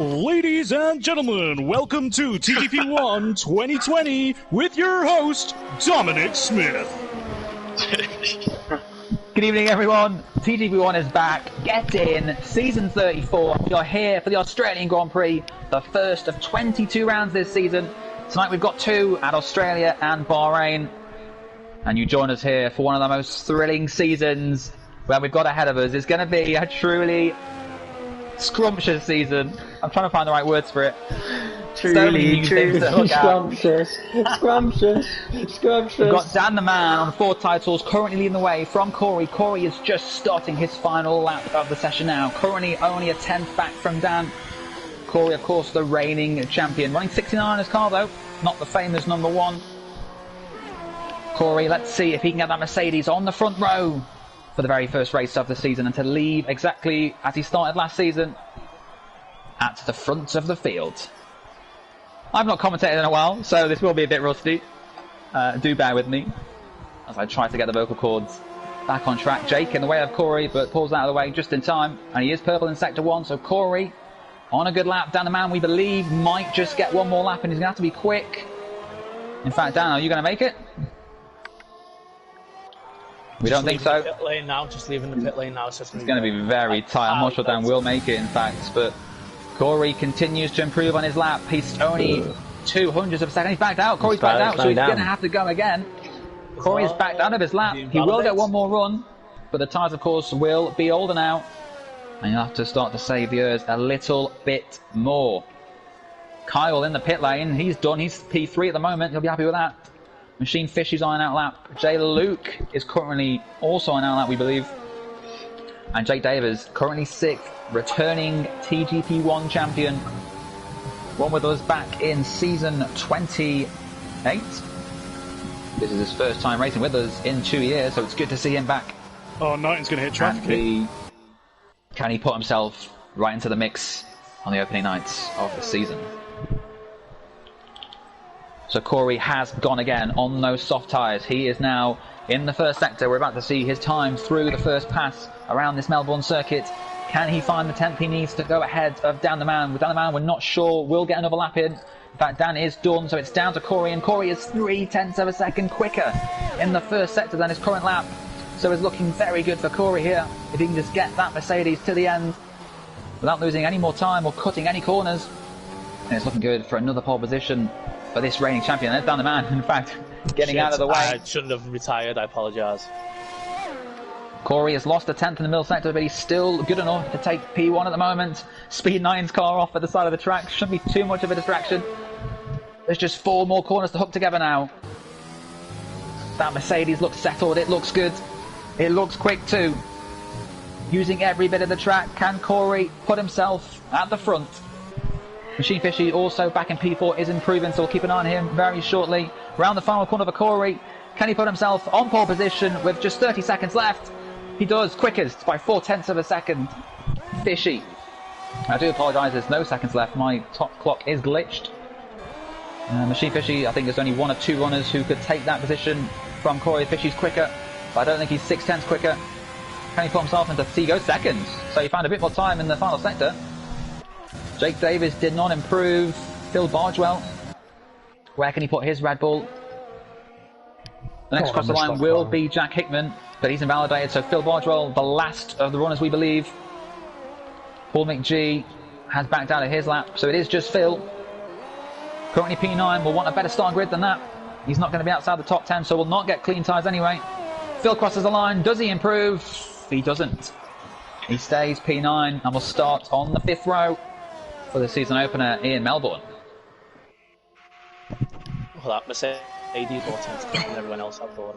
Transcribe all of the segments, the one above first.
Ladies and gentlemen, welcome to TGP1 2020 with your host, Dominic Smith. Good evening, everyone. TGP1 is back. Get in. Season 34. We are here for the Australian Grand Prix, the first of 22 rounds this season. Tonight we've got 2 at Australia and Bahrain. And you join us here for one of the most thrilling seasons where we've got ahead of us. It's going to be a truly scrumptious season. I'm trying to find the right words for it. Truly scrumptious. We've got Dan the Man on 4 titles, currently leading the way from Corey. Corey is just starting his final lap of the session now. Currently only a 10th back from Dan. Corey, of course, the reigning champion. Running 69 on his car, though. Not the famous number 1. Corey, let's see if he can get that Mercedes on the front row for the very first race of the season and to leave exactly as he started last season, at the front of the field. I've not commentated in a while, so this will be a bit rusty. Do bear with me as I try to get the vocal cords back on track. Jake in the way of Corey, but pulls out of the way just in time, and he is purple in Sector 1, so Corey on a good lap. Dan the Man, we believe, might just get one more lap, and he's going to have to be quick. In fact, Dan, are you going to make it? We don't think so. Pit lane now, just leaving the pit lane now. So it's going to be very tight. I'm not sure Dan will make it, in fact, but Corey continues to improve on his lap. He's only 200ths of a second. He's backed out. Corey's backed out, so he's going to have to go again. Corey's backed out of his lap. He will get one more run, but the tyres, of course, will be older now, and you'll have to start to save the ears a little bit more. Kyle in the pit lane. He's done. He's P3 at the moment. He'll be happy with that. Machine Fish is on an out lap. Jay Luke is currently also on an out lap, we believe. And Jake Davis, currently 6th, returning TGP1 champion. One with us back in season 28. This is his first time racing with us in 2 years, so it's good to see him back. Oh, Knighton's going to hit traffic. Can he put himself right into the mix on the opening nights of the season? So Corey has gone again on those soft tyres. He is now in the first sector. We're about to see his time through the first pass around this Melbourne circuit. Can he find the 10th he needs to go ahead of Dan the Man? With Dan the Man, we're not sure. We'll get another lap in. In fact, Dan is done, so it's down to Corey, and Corey is 0.3 of a second quicker in the first sector than his current lap. So it's looking very good for Corey here. If he can just get that Mercedes to the end without losing any more time or cutting any corners. And it's looking good for another pole position for this reigning champion. There's Dan the Man, in fact, getting out of the way. I shouldn't have retired, I apologise. Corey has lost a 10th in the middle sector, but he's still good enough to take P1 at the moment. Speed 9's car off at the side of the track. Shouldn't be too much of a distraction. There's just 4 more corners to hook together now. That Mercedes looks settled. It looks good. It looks quick too. Using every bit of the track, can Corey put himself at the front? Machine Fishy also back in P4 is improving, so we'll keep an eye on him very shortly. Round the final corner for Corey. Can he put himself on pole position with just 30 seconds left? He does, quickest by 0.4 of a second. Fishy. I do apologise, there's no seconds left. My top clock is glitched. Machine Fishy, I think there's only 1 or 2 runners who could take that position from Corey. Fishy's quicker, but I don't think he's 0.6 quicker. Can he put himself into he goes seconds? So he found a bit more time in the final sector. Jake Davis did not improve. Phil Bargewell, where can he put his Red Bull? The next cross the line will be Jack Hickman, but he's invalidated, so Phil Bargewell, the last of the runners we believe. Paul McGee has backed out of his lap, so it is just Phil. Currently P9 will want a better start grid than that. He's not going to be outside the top 10, so will not get clean tyres anyway. Phil crosses the line. Does he improve? He doesn't. He stays P9 and will start on the 5th row for the season opener in Melbourne. Well, that Mercedes more tends to than everyone else I've thought.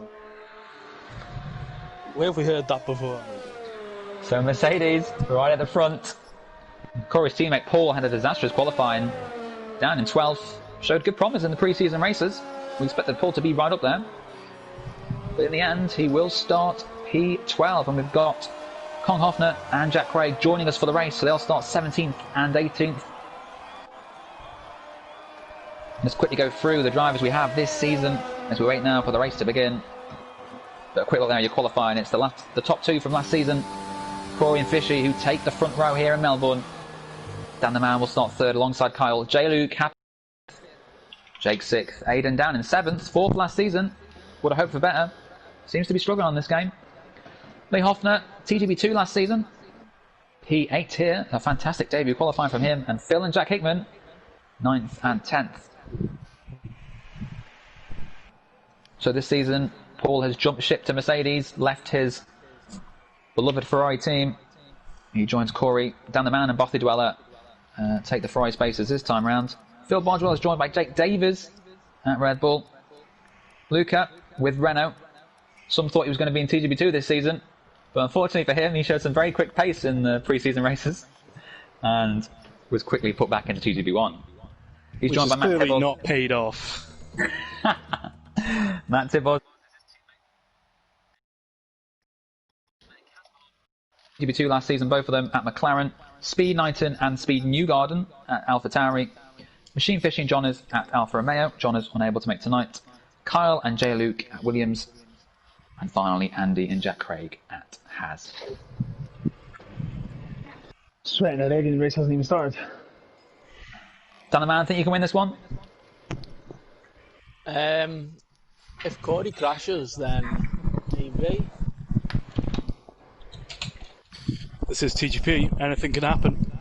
Where have we heard that before? So Mercedes right at the front. Corey's teammate Paul had a disastrous qualifying, down in 12th. Showed good promise in the pre-season races. We expected Paul to be right up there, but in the end he will start P12, and we've got Kong Hoffner and Jack Craig joining us for the race, so they'll start 17th and 18th. Let's quickly go through the drivers we have this season as we wait now for the race to begin. But a quick look there, you're qualifying. It's the top 2 from last season, Corey and Fishy, who take the front row here in Melbourne. Dan the Man will start third alongside Kyle. J. Luke happy. Jake 6th. Aiden down in 7th. 4th last season. Would have hoped for better. Seems to be struggling on this game. Lee Hoffner, TGB 2 last season. P8 here. A fantastic debut qualifying from him. And Phil and Jack Hickman, 9th and 10th. So this season, Paul has jumped ship to Mercedes, left his beloved Ferrari team. He joins Corey, Dan the Man and Bothy Dweller take the Ferrari spaces this time round. Phil Boswell is joined by Jake Davies at Red Bull. Luca with Renault. Some thought he was going to be in TGB2 this season, but unfortunately for him, he showed some very quick pace in the pre-season races and was quickly put back into TGB1. He's Which joined by Matt clearly Tibbles. not paid off. Matt Tibbles. TGB2 last season, both of them at McLaren. Speed Knighton and Speed Newgarden at AlphaTauri. Machine Fishing Johners at Alfa Romeo. Johners unable to make tonight. Kyle and J. Luke at Williams. And finally, Andy and Jack Craig at Haas. Sweating already, the race hasn't even started. Dan the Man, think you can win this one? If Corey crashes, then maybe. This is TGP. Anything can happen.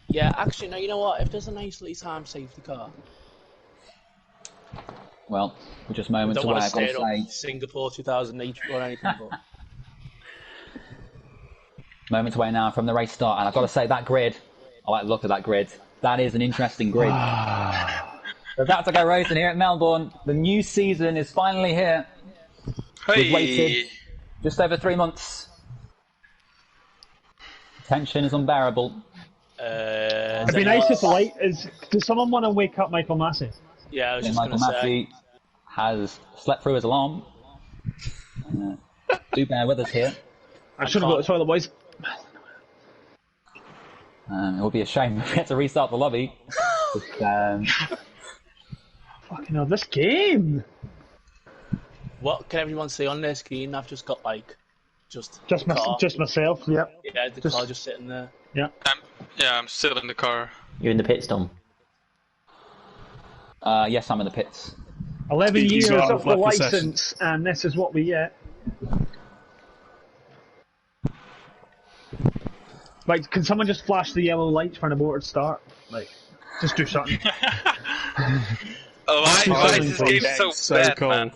Yeah, actually, no, you know what? If there's a nicely timed safety car, Well, we're just moments don't away, want to I've got stay to up say. Singapore 2008 or anything. But Moments away now from the race start, and I've got to say, that grid, I like the look of that grid. That is an interesting grid. So that's to go racing here at Melbourne. The new season is finally here. We've waited just over 3 months. Tension is unbearable. It'd be nice if the light is. Does someone want to wake up Michael Massey? yeah, I was just Michael going to say. Massey has slept through his alarm. Do bear with us here. I should have got the toilet, boys. It would be a shame if we had to restart the lobby. But, Fucking hell, this game! What can everyone see on their screen? I've just got just the car. Just myself, yep. Yeah, the car just sitting there. Yeah. I'm still in the car. You're in the pits, Tom. yes, I'm in the pits. 11 He's years got of the left the licence, and this is what we get. Right, can someone just flash the yellow lights for an aborted start? Like, just do something. Oh, why is this game so bad, cold. man?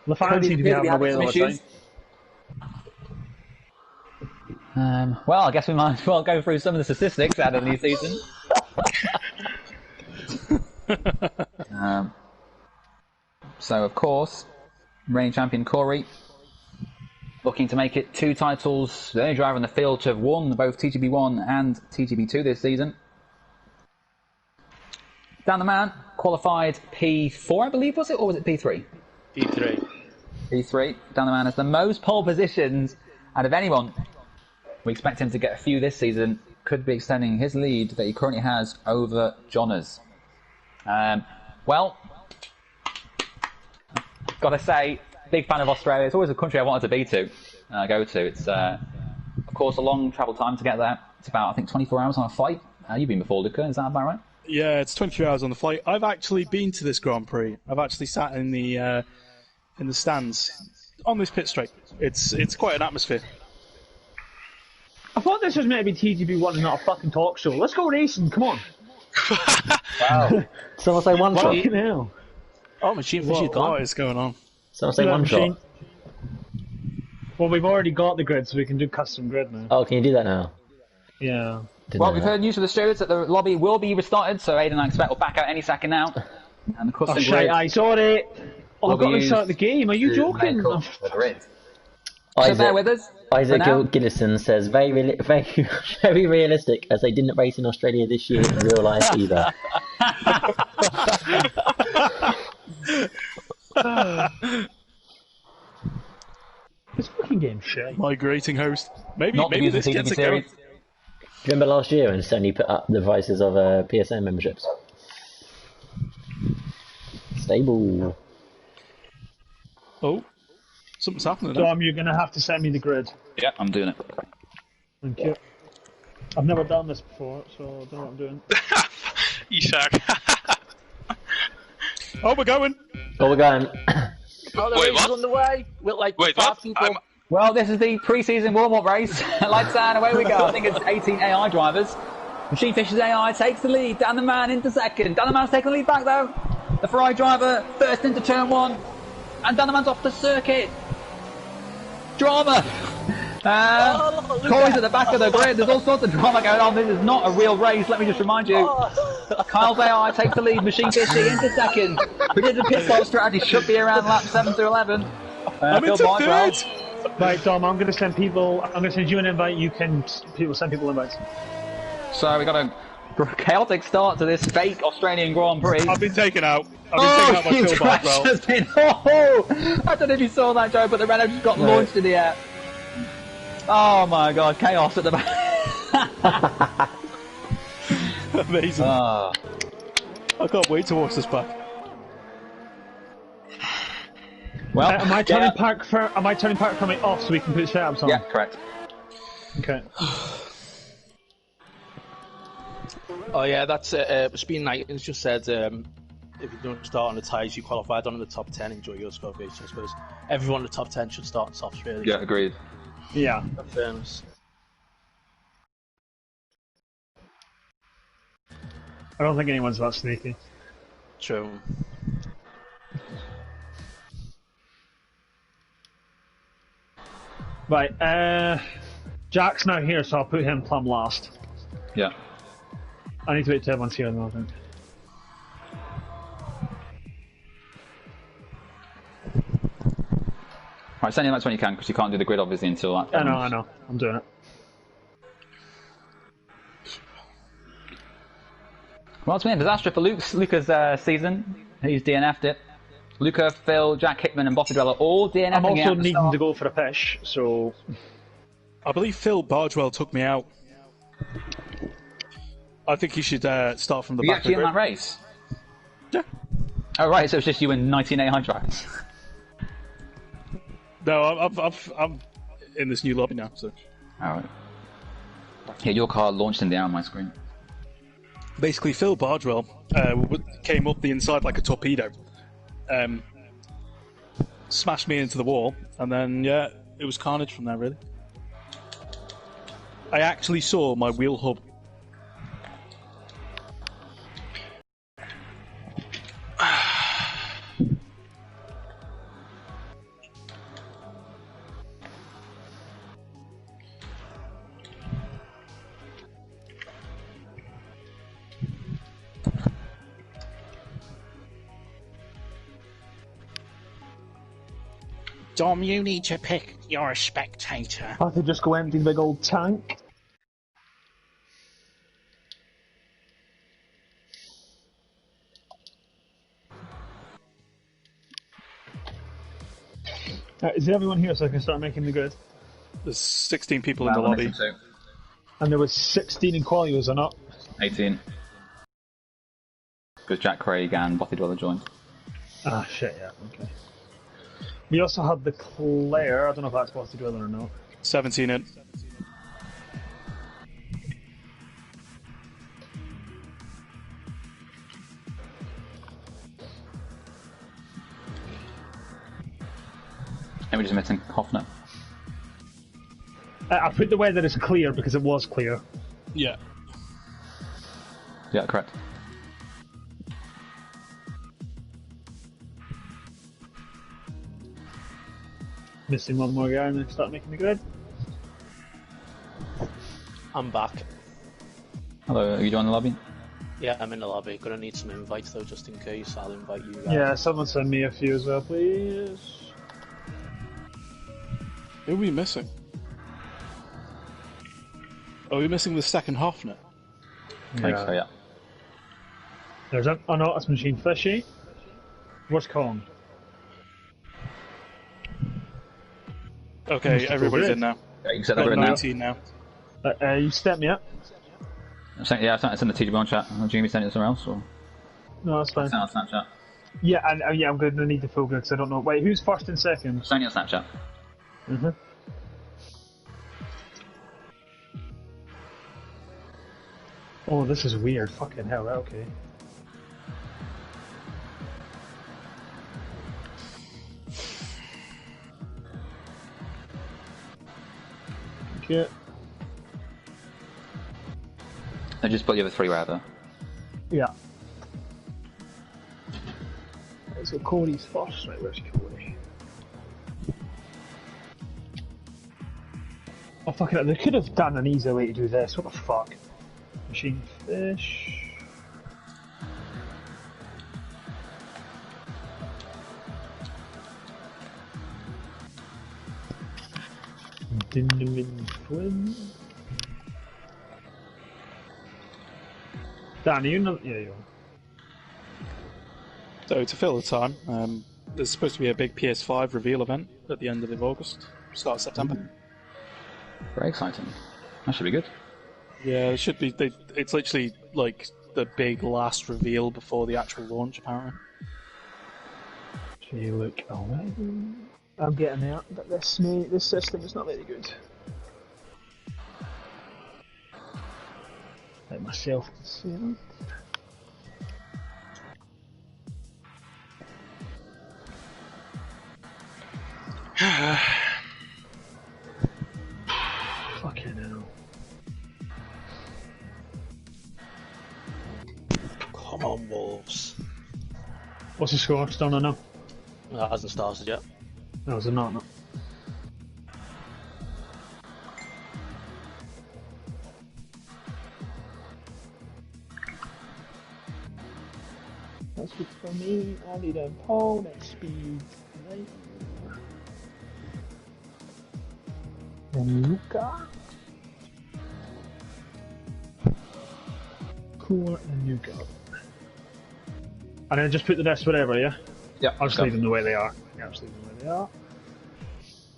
LaFan seems to be having a whale all the time. Well, I guess we might as well go through some of the statistics out of the new season. So, of course, reigning champion Corey, looking to make it 2 titles, the only driver in the field to have won both TGB1 and TGB2 this season. Dan the Man qualified P4, I believe, was it? Or was it P3? P3. P3. Dan the Man has the most pole positions out of anyone. We expect him to get a few this season. Could be extending his lead that he currently has over Johners. Well, gotta say, big fan of Australia. It's always a country I wanted to go to. It's, of course, a long travel time to get there. It's about, I think, 24 hours on a flight. You've been before, Luca. Is that about right? Yeah, it's 22 hours on the flight. I've actually been to this Grand Prix. I've actually sat in the stands on this pit straight. It's quite an atmosphere. I thought this was meant to be TGB1 and not a fucking talk show. Let's go racing, come on. Wow. Someone say one shot. Fucking hell. Oh, Machine Fisher's gone. What is going on? Someone say Yeah, one machine. shot. Well, we've already got the grid, so we can do custom grid now. Oh, can you do that now? Yeah. Didn't Well, know we've that. heard news from the stewards that the lobby will be restarted, so Aiden, I expect, will back out any second now. And the Oh, custom shit, grid I saw it. Oh, will I've got be to used start the game. Are you to joking? make up the grid. So Isaac, bear with us. Isaac for now. Giddison says very realistic, as they didn't race in Australia this year in real life either. This fucking game's shit. Migrating host. Maybe Not the this music gets TGB it going. series. Remember last year when Sony put up the prices of PSN memberships? Stable. Oh, something's happening. Now. Dom, you're going to have to send me the grid. Yeah, I'm doing it. Thank you. I've never done this before, so I don't know what I'm doing. You shark. Oh, we're going. Oh, we're going. Oh, the Wait, race is what? underway with like Wait, 5 what? people. Well, this is the pre-season warm-up race. Lights on, away we go. I think it's 18 AI drivers. Machine Fish's AI takes the lead. Dan the Man into second. Dan the Man's taking the lead back though. The Ferrari driver first into turn 1. And Dan the Man's off the circuit. Drama. Corey's at the back of the grid. There's all sorts of drama going on. This is not a real race, let me just remind you. Kyle's AI takes the lead. Machine Fishy into second. We did the pit stop strategy. Should be around lap 7 to 11. I'm into third. Right, Dom, I'm going to send people. I'm going to send you an invite. You can send people invites. So we got a chaotic start to this fake Australian Grand Prix. I've been taken out. I've been taken out by Phil Bardwell. I don't know if you saw that, Joe, but the Renault just got launched in the air. Oh my god, chaos at the back. Amazing. I can't wait to watch this back. Well, am I turning park from it off so we can put setups on? Yeah, correct. Okay. Oh yeah, that's Speed Knightons just said if you don't start on the tyres you qualified on in the top 10, enjoy your score base. I suppose everyone in the top 10 should start on softs really. Yeah, agreed. Yeah. In fairness. I don't think anyone's that sneaky. True. Right, Jack's now here, so I'll put him plumb last. Yeah. I need to wait till everyone's here, though, I think. Right, send him out when you can, because you can't do the grid obviously until that. I know. I'm doing it. Well, it's been a disaster for Luca's season. He's DNF'd it. Luca, Phil, Jack Hickman, and Bottidrella all DNF'ing I'm also it. needing to go for a pish, so. I believe Phil Bardwell took me out. I think he should start from the Were you back of actually the in that grid. race? Yeah. Oh, right, so it's just you and 19 AI drivers. No, I'm in this new lobby now. So Alright. Yeah, your car launched in the air on my screen. basically, Phil Bardwell came up the inside like a torpedo, smashed me into the wall, and then yeah, it was carnage from there. Really, I actually saw my wheel hub. Dom, you need to pick. You're a spectator. I could just go empty the big old tank. Is everyone here so I can start making the grid? There's 16 people in the lobby. And there was 16 in quali, was there not? 18. Because Jack Craig and Bottidwella joined. Ah, shit, yeah, okay. We also had the Claire, I don't know if that's supposed to do it or not. 17 in. And we're just missing Hoffner. I put the weather as clear because it was clear. Yeah. Yeah, correct. Missing one more guy and then start making the grid. I'm back. Hello, are you joining the lobby? Yeah, I'm in the lobby. Gonna need some invites though, just in case. I'll invite you guys. Yeah, someone send me a few as well, please. Who are we missing? Are we missing the second Hoffner? I think so, yeah. There's a, oh no, that's Machine Fishy. Where's Kong? Okay, everybody's in now. Yeah, you can set the Got grid now. 19 now. You step me up? Yeah, I sent it in the TGB chat. Do you send it somewhere else? Or? No, that's fine. Send it on Snapchat. Yeah, and yeah, I'm going to need the full grid because I don't know. Wait, who's first and second? Send it on Snapchat. Oh, this is weird. Fucking hell, okay. Okay. I just put the other three wherever. Yeah. Right, so Cody's first. Right, where's Cody? Oh, fucking hell, they could have done an easier way to do this. What the fuck? Machine fish. Dinderman Twin. Dan, are you not? Yeah, you are. So to fill the time, there's supposed to be a big PS5 reveal event at the end of August, start of September. Very exciting. That should be good. Yeah, it should be. It's literally like the big last reveal before the actual launch, apparently. Okay, look, alright. I'm getting there, but this system is not very good. Let myself consider. Fucking hell. Come on, Wolves. What's the score? Still not know. That hasn't started yet. No, is it not? No. That's good for me. I need a pole that speed. Then Luca. Cool and Luca. And then just put the rest whatever, yeah? Yeah, I'll just leave them the way they are. Yeah, I'll just leave them the way they are.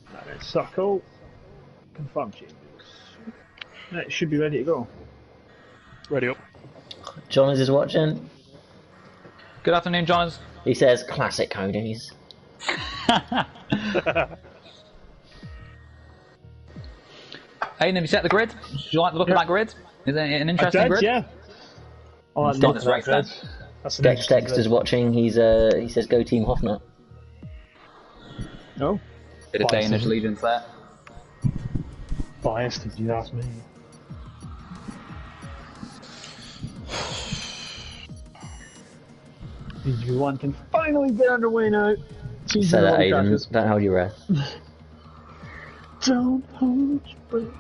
And then circle. Confirm changes. Right, it should be ready to go. Ready up. Jonas is watching. Good afternoon, Johns. He says, classic Cody's. Aiden, have you set the grid? Do you like the look of that grid? Is it an interesting grid? Yeah. Oh, I Start love this that race then. grid. That's an Gex interesting Dexter's grid. watching. He says, go Team Hoffnut. No? Bit of Biased, Danish isn't it? allegiance there. Biased, if you ask me. DG1 can finally get underway now. Say that, Aiden. Don't hold your breath. Don't hold your breath.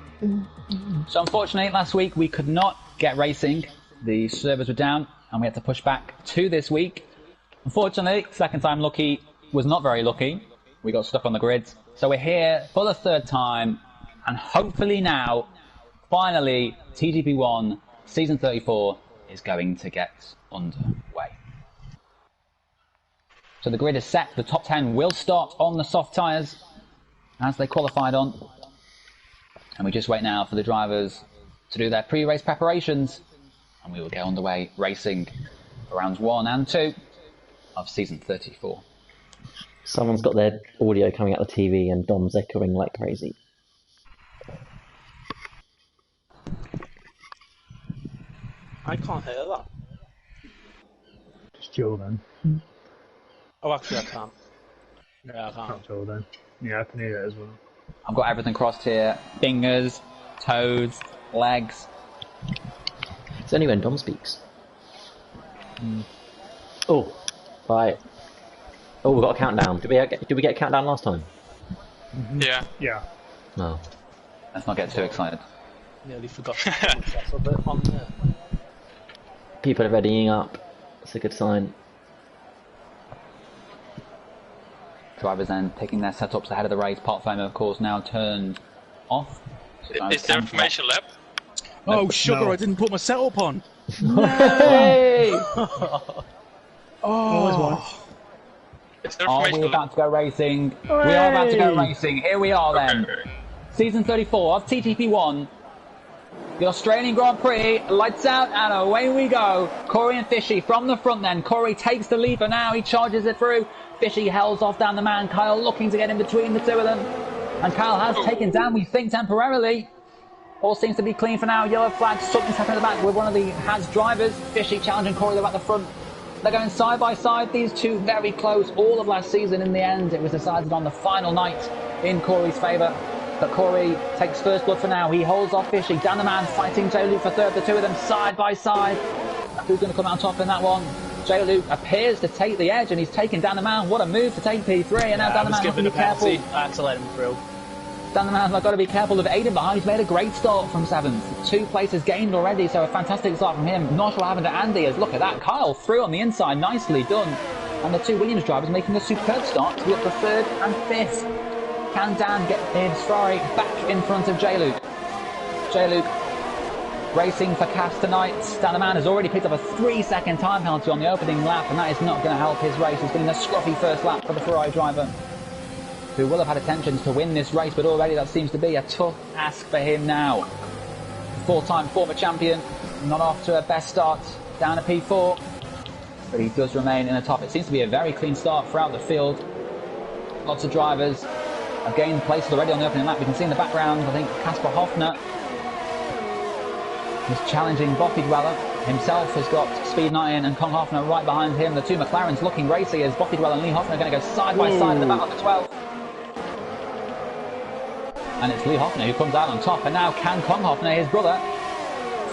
So unfortunately, last week we could not get racing. The servers were down, and we had to push back to this week. Unfortunately, second time lucky was not very lucky. We got stuck on the grid. So we're here for the third time, and hopefully now, finally, TGP1 Season 34 is going to get underway. So the grid is set. The top 10 will start on the soft tyres, as they qualified on. And we just wait now for the drivers to do their pre-race preparations, and we will get underway racing for rounds 1 and 2 of Season 34. Someone's got their audio coming out the TV and Dom's echoing like crazy. I can't hear that. Just Joe then. Oh, actually, I can't. Yeah, I can't. Not Joe then. Yeah, I can hear it as well. I've got everything crossed here. Fingers, toes, legs. It's only when Dom speaks. Oh, right. Oh, we've got a countdown. Did we get a countdown last time? Yeah. Yeah. No. Let's not get too excited. Nearly forgot to put a bit on there. People are readying up. That's a good sign. Drivers then taking their setups ahead of the race. Part timer, of course, now turned off. So Is there information lab? Oh, sugar! No. I didn't put my setup on. Hey! Always one. Is there Are we information about to go racing? We are about to go Hooray! racing. Here we are then. Okay. Season 34 of TTP1. The Australian Grand Prix, lights out, and away we go. Corey and Fishy from the front then. Corey takes the lead for now. He charges it through. Fishy hells off down the man. Kyle looking to get in between the two of them. And Kyle has taken down, we think, temporarily. All seems to be clean for now. Yellow flag, something's happening at the back with one of the Has drivers. Fishy challenging Corey at the front. They're going side by side, these two very close all of last season. In the end, it was decided on the final night in Corey's favour. But Corey takes first blood for now. He holds off Fishy. Dan the Man fighting J. Luke for third. The two of them side by side. Who's going to come out on top in that one? J. Luke appears to take the edge, and he's taking Dan the Man. What a move to take P3. And now Dan the Man has to be careful. I had to let him through. Dan the Man's got to be careful of Aiden behind. He's made a great start from 7th. 2 places gained already, so a fantastic start from him. Not sure what happened to Andy, as look at that. Kyle through on the inside, nicely done. And the two Williams drivers making a superb start to be up to 3rd and 5th. Can Dan get his Ferrari back in front of J. Luke? J. Luke racing for Cass tonight. Dan the Man has already picked up a 3-second time penalty on the opening lap, and that is not going to help his race. It's been a scruffy first lap for the Ferrari driver, who will have had intentions to win this race, but already that seems to be a tough ask for him now. 4-time former champion, not off to a best start, down to P4, but he does remain in the top. It seems to be a very clean start throughout the field. Lots of drivers have gained places already on the opening lap. We can see in the background, I think Casper Hoffner is challenging Boffy Dweller. Himself has got Speed 9 and Kong Hoffner right behind him. The two McLarens looking racy as Boffy Dweller and Lee Hoffner are going to go side by side in the battle of the 12th. And it's Lee Hoffner who comes out on top, and now can Kong Hoffner, his brother,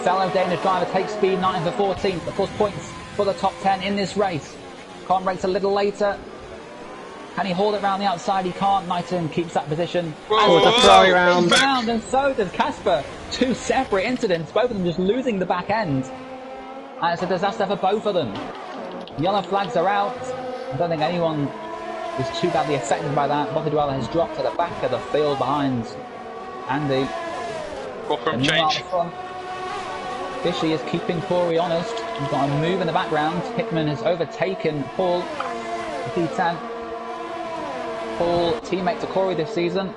fellow Danish driver, take Speed 9 for 14th. Of course, points for the top 10 in this race. Kong race a little later. Can he hold it round the outside? He can't. Knighton keeps that position. Oh, it's a Ferrari round. And so does Casper. 2 separate incidents, both of them just losing the back end. And it's a disaster for both of them. Yellow flags are out. I don't think anyone is too badly affected by that. Boffy Dweller has dropped to the back of the field behind Andy. From change. Fishy is keeping Corey honest. He's got a move in the background. Hickman has overtaken Paul, P10. Paul, teammate to Corey this season.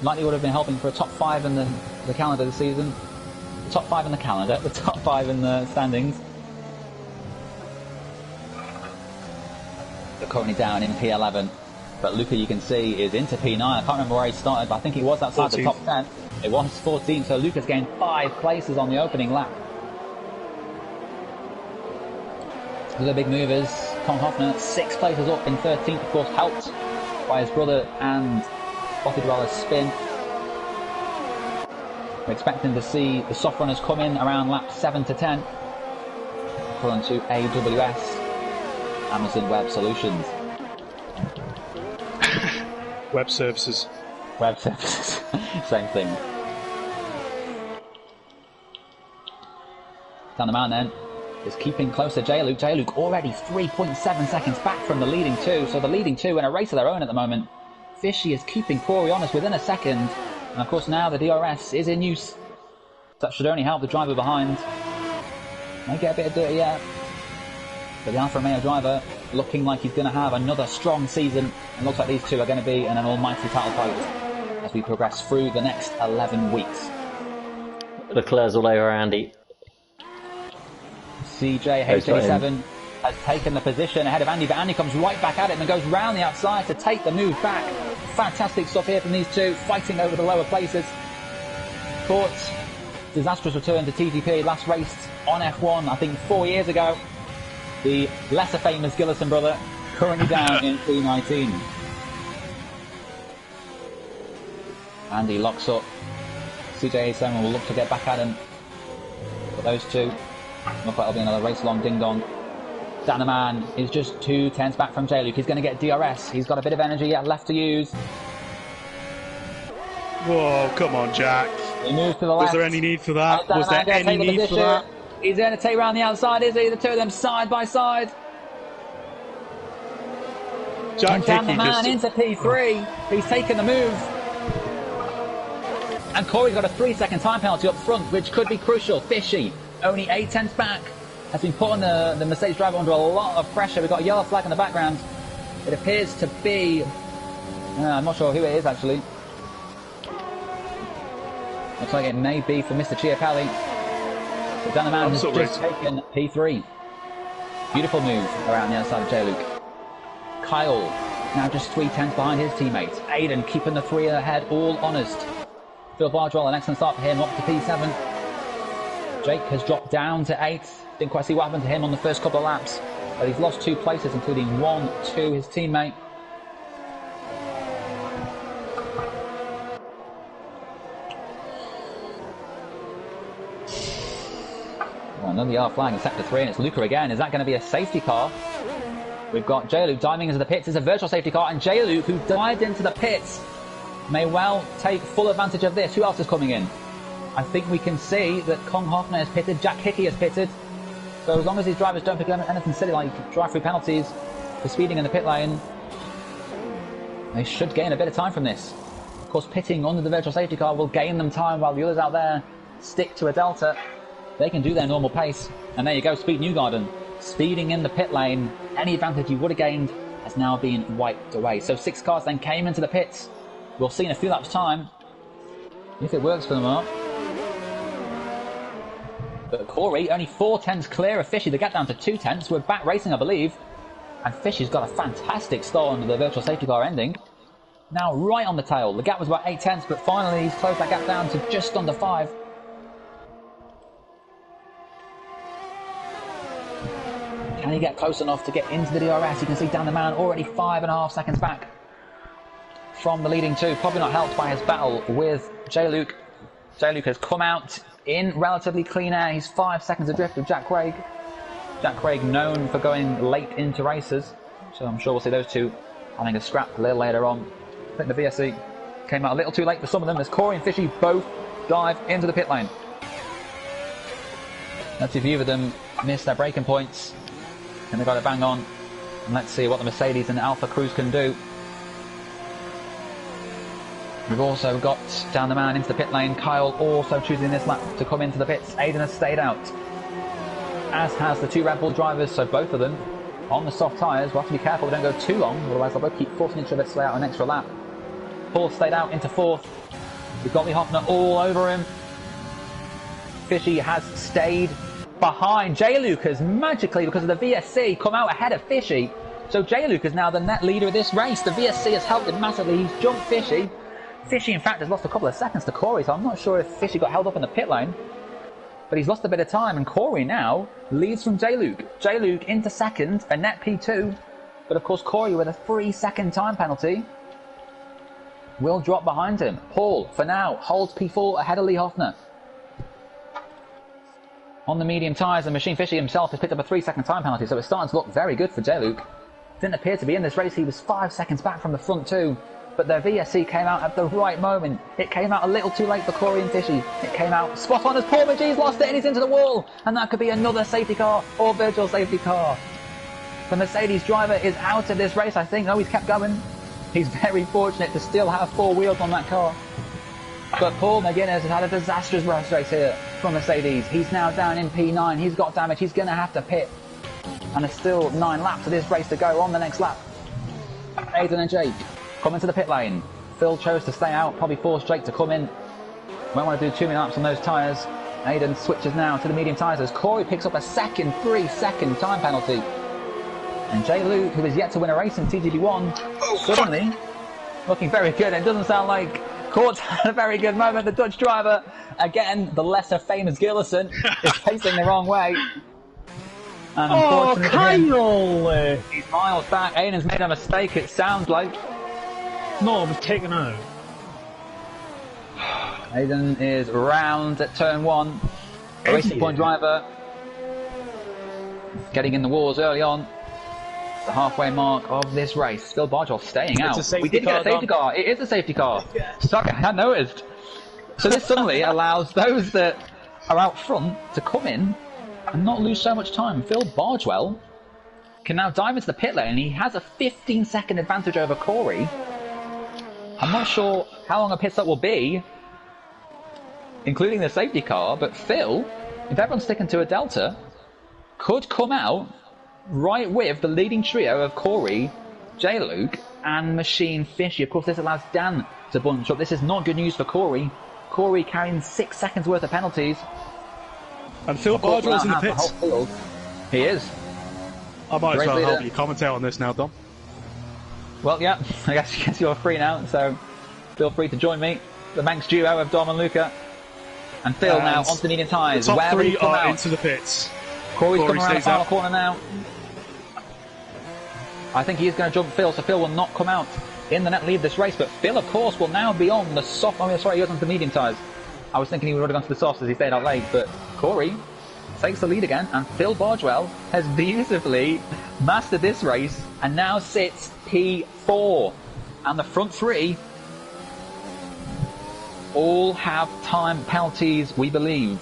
Likely would have been helping for a top 5 in the calendar this season. The top 5 in the calendar, the top 5 in the standings. They're currently down in P11, but Luca, you can see, is into P9. I can't remember where he started, but I think he was outside 14th. The top 10. It was 14th, so Luca's gained 5 places on the opening lap. The big movers, Kong Hoffner, 6 places up in 13th, of course, helped by his brother and Boffy Dweller's spin. We're expecting to see the soft runners come in around laps 7 to 10, according to AWS. Amazon Web Solutions. Web services. Web services. Same thing. Dan the Man then is keeping close to J. Luke. J. Luke already 3.7 seconds back from the leading 2. So the leading 2 in a race of their own at the moment. Fishy is keeping Corey honest within a second. And of course now the DRS is in use. That should only help the driver behind. May get a bit of dirty air. But the Alfa Romeo driver looking like he's going to have another strong season. And looks like these two are going to be in an almighty title fight as we progress through the next 11 weeks. Leclerc's all over Andy. CJ-H87 has taken the position ahead of Andy, but Andy comes right back at it and goes round the outside to take the move back. Fantastic stuff here from these two, fighting over the lower places. Caught disastrous return to TGP, last raced on F1, I think 4 years ago. The lesser famous Gillison brother, currently down in P19. Andy locks up. CJ87 will look to get back at him. But those two, look like it'll be another race long ding dong. Dan the Man is just 2 tenths back from J. Luke. He's going to get DRS. He's got a bit of energy yet left to use. Whoa, come on, Jack. He moves to the left. Was there any need for that? Was there any need for that? He's going to take round the outside, is he? The two of them side by side. Jack Dan the Man into P3. He's taken the move. And Corey's got a 3-second time penalty up front, which could be crucial. Fishy, only 8 tenths back, has been putting the Mercedes driver under a lot of pressure. We've got a yellow flag in the background. It appears to be... I'm not sure who it is, actually. Looks like it may be for Mr. Chiapelli. But Dan the Man has just taken P3. Beautiful move around the outside of J. Luke. Kyle, now just 3 tenths behind his teammate. Aiden keeping the 3 ahead, all honest. Phil Bardwell, an excellent start for him, up to P7. Jake has dropped down to 8. Didn't quite see what happened to him on the first couple of laps. But he's lost 2 places, including 1 to his teammate. Well, another yard flag in sector 3, and it's Luca again. Is that going to be a safety car? We've got J-Luke diving into the pits. It's a virtual safety car, and J-Luke, who dived into the pits, may well take full advantage of this. Who else is coming in? I think we can see that Kong Hoffner has pitted, Jack Hickey has pitted. So as long as these drivers don't pick up anything silly like drive-through penalties for speeding in the pit lane, they should gain a bit of time from this. Of course, pitting under the virtual safety car will gain them time while the others out there stick to a delta. They can do their normal pace. And there you go, Speed Newgarden. Speeding in the pit lane, any advantage he would have gained has now been wiped away. So 6 cars then came into the pits. We'll see in a few laps' time if it works for them or not. But Corey, only 4 tenths clear of Fishy. The gap down to 2 tenths. We're back racing, I believe. And Fishy's got a fantastic start under the virtual safety car ending. Now right on the tail. The gap was about 8 tenths, but finally he's closed that gap down to just under 5. Can he get close enough to get into the DRS? You can see Dan the Man already 5.5 seconds back from the leading 2. Probably not helped by his battle with J-Luke. J-Luke has come out in relatively clean air. He's 5 seconds adrift of Jack Craig. Jack Craig known for going late into races. So I'm sure we'll see those two having a scrap a little later on. I think the VSC came out a little too late for some of them as Corey and Fishy both dive into the pit lane. Let's see if either of them miss their braking points. And they've got it bang on. And let's see what the Mercedes and Alpha Crews can do. We've also got down the man into the pit lane. Kyle also choosing this lap to come into the pits. Aiden has stayed out, as has the 2 Red Bull drivers, so both of them on the soft tyres. We'll have to be careful we don't go too long, otherwise they'll both keep forcing each other to stay out an extra lap. Paul stayed out into 4th. We've got Lee Hoffner all over him. Fishy has stayed behind. J-Luke has magically, because of the VSC, come out ahead of Fishy. So J-Luke is now the net leader of this race. The VSC has helped him massively. He's jumped Fishy. Fishy, in fact, has lost a couple of seconds to Corey, so I'm not sure if Fishy got held up in the pit lane. But he's lost a bit of time, and Corey now leads from J-Luke. J-Luke into 2nd, a net P2. But of course, Corey, with a 3-second time penalty, will drop behind him. Paul, for now, holds P4 ahead of Lee Hoffner. On the medium tyres, and Machine Fishy himself has picked up a 3-second time penalty, so it's starting to look very good for J-Luke. Didn't appear to be in this race. He was 5 seconds back from the front too. But their VSC came out at the right moment. It came out a little too late for Corey and Fishy. It came out spot on as Paul McGee's lost it and he's into the wall. And that could be another safety car or virtual safety car. The Mercedes driver is out of this race, I think. No, he's kept going. He's very fortunate to still have 4 wheels on that car. But Paul McGuinness has had a disastrous race here from Mercedes. He's now down in P9. He's got damage. He's going to have to pit. And there's still 9 laps of this race to go on the next lap. Aidan and Jake come into the pit lane. Phil chose to stay out, probably forced Jake to come in. Won't want to do too many laps on those tyres. Aidan switches now to the medium tyres as Corey picks up a 3-second time penalty. And Jay Luke, who is yet to win a race in TGP1, suddenly looking very good. It doesn't sound like caught at a very good moment. The Dutch driver, again, the lesser famous Gillison, is facing the wrong way. And Kyle! He's miles back. Aidan's made a mistake, it sounds like. No, I was taken out. Aidan is round at turn 1. A Racing Point driver getting in the wars early on. The halfway mark of this race. Still Bargel staying out. We did get a safety car. It is a safety car. Sorry, I hadn't noticed. So this suddenly allows those that are out front to come in and not lose so much time. Phil Bargewell can now dive into the pit lane. He has a 15-second advantage over Corey. I'm not sure how long a pit stop will be, including the safety car, but Phil, if everyone's sticking to a delta, could come out right with the leading trio of Corey, J-Luke, and Machine Fishy. Of course, this allows Dan to bunch up. This is not good news for Corey. Corey carrying 6 seconds worth of penalties. And Phil Bardwell's in the pits. He is. I might as well help you commentate on this now, Dom. Well, yeah, I guess you're free now, so feel free to join me. the Manx duo of Dom and Luca. And Phil now onto the medium tyres. The top Where will he three come are out? into the pits. Corey's Corey coming around the stays final out. corner now. I think he is going to jump Phil, so Phil will not come out in the net lead this race. But Phil, of course, will now be on the soft. Oh, sorry, he goes onto the medium tyres. I was thinking he would have gone to the softs as he stayed out late. But Corey takes the lead again, and Phil Bargewell has beautifully mastered this race and now sits P4. And the front three all have time penalties, we believe.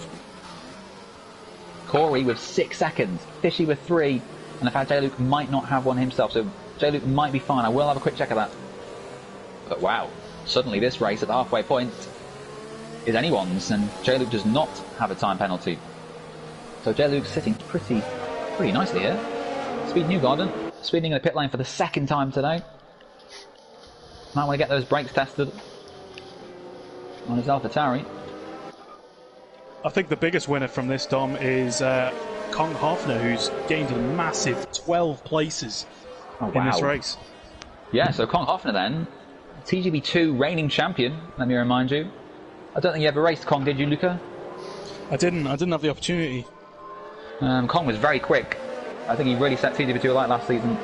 Corey with 6 seconds, Fishy with 3, and in fact J-Luke might not have one himself, so J-Luke might be fine. I will have a quick check of that. But wow, suddenly this race at the halfway point is anyone's, and J-Luke does not have a time penalty. So J-Luke's sitting pretty nicely here. Speed Newgarden, speeding in the pit lane for the second time today. Might want to get those brakes tested on his AlphaTauri. I think the biggest winner from this, Dom, is Kong Hoffner, who's gained a massive 12 places in this race. Yeah, so Kong Hoffner then, TGB2 reigning champion, let me remind you. I don't think you ever raced Kong, did you, Luca? I didn't have the opportunity. Kong was very quick. I think he really set TGB2 alight last season.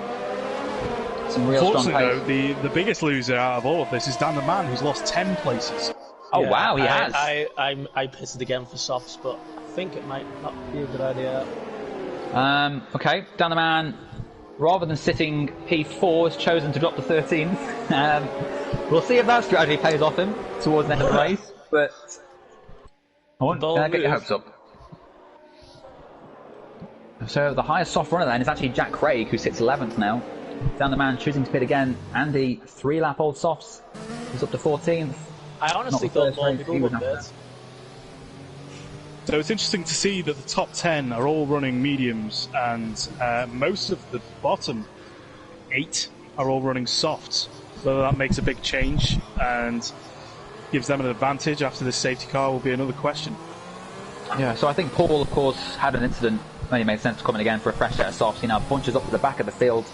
Some real strong pace. Though, the biggest loser out of all of this is Dan the Man, who's lost 10 places. Oh yeah, wow, he has. I pitted again for softs, but I think it might not be a good idea. Okay, Dan the Man, rather than sitting P4, has chosen to drop to 13th. We'll see if that strategy pays off him towards the end of the race, but I want to get your hopes up. So the highest soft runner then is actually Jack Craig, who sits 11th now. Dan the Man choosing to pit again. Andy, 3-lap old softs, he's up to 14th. I honestly thought more people would bet. So it's interesting to see that the top 10 are all running mediums, and most of the bottom 8 are all running softs. Whether that makes a big change and gives them an advantage after this safety car will be another question. Yeah, so I think Paul, of course, had an incident when he made sense to come in again for a fresh set of softs. He now bunches up to the back of the field.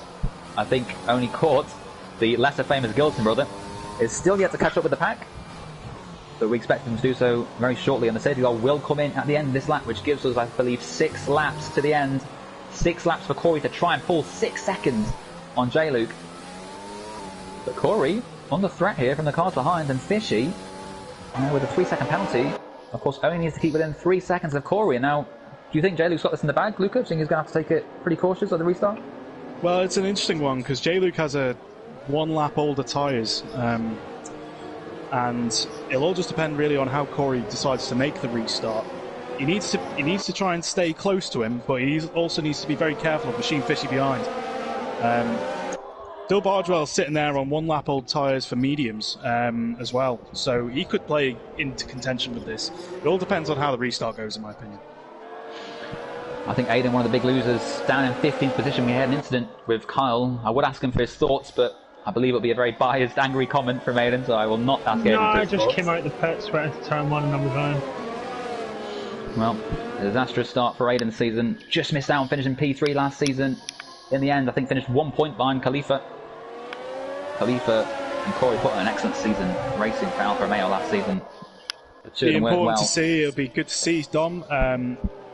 I think only Court, the lesser famous Gilson brother, is still yet to catch up with the pack. But we expect him to do so very shortly, and the safety car will come in at the end of this lap, which gives us, I believe, 6 laps to the end. 6 laps for Corey to try and pull 6 seconds on J-Luke. But Corey, under threat here from the cars behind, and Fishy, with a 3-second penalty, of course, only needs to keep within 3 seconds of Corey. And now, do you think J-Luke's got this in the bag, Luca? Do you think he's going to have to take it pretty cautious at the restart? Well, it's an interesting one, because J-Luke has a 1 lap older tyres. And it'll all just depend really on how Corey decides to make the restart. He needs to try and stay close to him, but he also needs to be very careful of Machine Fishy behind. Phil Bardwell's sitting there on 1 lap old tyres for mediums as well, so he could play into contention with this. It all depends on how the restart goes, in my opinion. I think Aiden, one of the big losers, down in 15th position. We had an incident with Kyle. I would ask him for his thoughts, but I believe it'll be a very biased, angry comment from Aiden, so I will not ask Aiden. No, for I his just thoughts. came out of the pits, went into turn 1 and I was on. Well, a disastrous start for Aiden's season. Just missed out on finishing P3 last season. In the end, I think finished 1 point behind Khalifa. Khalifa and Corey put on an excellent season racing for Alfa Romeo last season. It'll be important to see. It'll be good to see, Dom,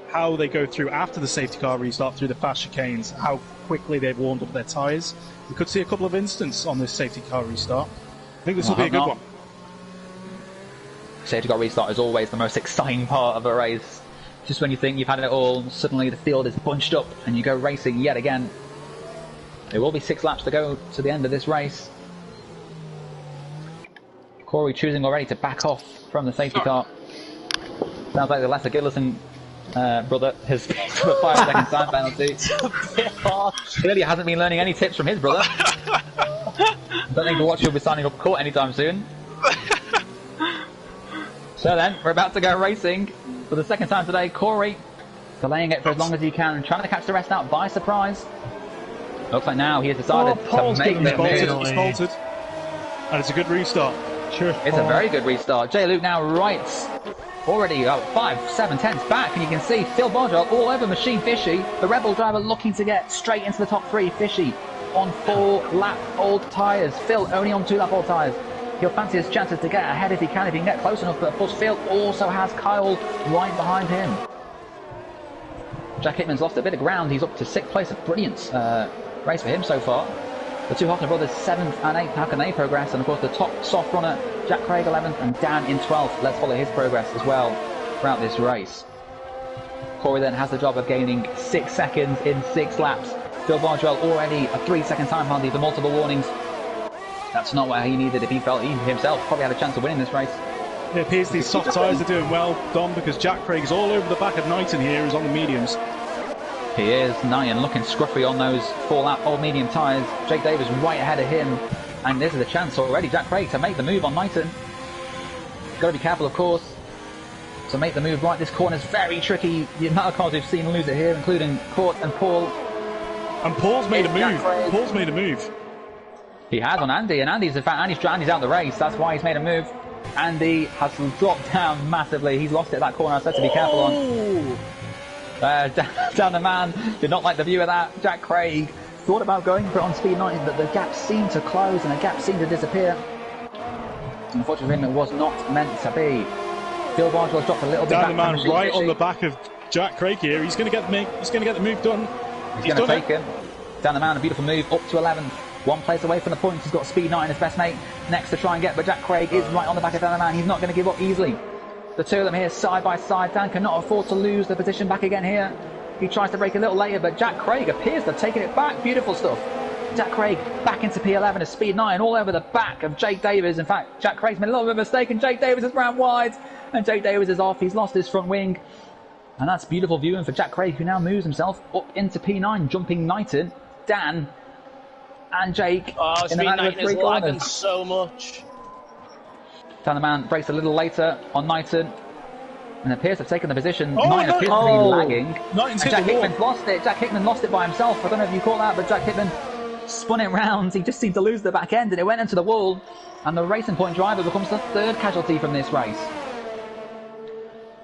how they go through after the safety car restart through the fast chicanes, how quickly they've warmed up their tyres. We could see a couple of incidents on this safety car restart. I think this will be a good one. Safety car restart is always the most exciting part of a race. Just when you think you've had it all, suddenly the field is bunched up and you go racing yet again. There will be 6 laps to go to the end of this race. Corey choosing already to back off from the safety car. Sounds like the lesser Gillison brother has picked up a 5-second time penalty. Clearly hasn't been learning any tips from his brother. Don't think the watch will be signing up court anytime soon. So then, we're about to go racing for the second time today. Corey delaying it for as long as he can, trying to catch the rest out by surprise. Looks like now he has decided to make the move. He's bolted. And it's a good restart. Sure, it's a very good restart. J-Luke now right, already 5, 7 tenths back, and you can see Phil Bardwell all over Machine Fishy, the Rebel driver looking to get straight into the top 3. Fishy on 4-lap old tyres. Phil only on 2-lap old tyres. He'll fancy his chances to get ahead if he can get close enough, but of course Phil also has Kyle right behind him. Jack Hickman's lost a bit of ground. He's up to 6th place. A brilliant race for him so far. The two Hoffner brothers 7th and 8th. How can they progress? And of course the top soft runner, Jack Craig 11th and Dan in 12th. Let's follow his progress as well throughout this race. Corey then has the job of gaining 6 seconds in 6 laps. Phil Bardwell already a 3-second time penalty for multiple warnings. That's not what he needed if he felt he himself probably had a chance of winning this race. It appears these soft tyres are doing well, Dom, because Jack Craig's all over the back of Knighton here, who's on the mediums. He is. Knighton looking scruffy on those 4-lap old medium tyres. Jake Davis right ahead of him. And this is a chance already, Jack Craig, to make the move on Knighton. Got to be careful, of course, to make the move right. This corner's very tricky. The amount of cars we've seen lose it here, including Court and Paul. And Paul's made a move. Paul's made a move. He has on Andy, and Andy's out the race. That's why he's made a move. Andy has dropped down massively. He's lost it at that corner. I said to be careful on. Down the man did not like the view of that. Jack Craig thought about going for it on speed 90, but the gap seemed to close and the gap seemed to disappear. Unfortunately for him, it was not meant to be. Phil Bardwell's dropped a little bit. Down the man right on the back of Jack Craig here. He's going to get the move done. He's going to take him. Down the man, a beautiful move up to 11th. 1 place away from the points. He's got speed 9 as best mate next to try and get, but Jack Craig is right on the back of Down the man. He's not going to give up easily. The two of them here side by side. Dan cannot afford to lose the position back again here. He tries to break a little later, but Jack Craig appears to have taken it back. Beautiful stuff. Jack Craig back into P11 as speed 9 all over the back of Jake Davis. In fact, Jack Craig's made a little bit of a mistake and Jake Davis has ran wide. And Jake Davis is off. He's lost his front wing. And that's beautiful viewing for Jack Craig, who now moves himself up into P9, jumping Knighton, Dan, and Jake. Oh, speed 9 is lagging so much. Dan the man breaks a little later on Knighton. And appears to have taken the position. Oh, 9 appears to be lagging. Knighton's and Jack Hickman's lost it. Jack Hickman lost it by himself. I don't know if you caught that, but Jack Hickman spun it round. He just seemed to lose the back end and it went into the wall. And the Racing Point driver becomes the 3rd casualty from this race.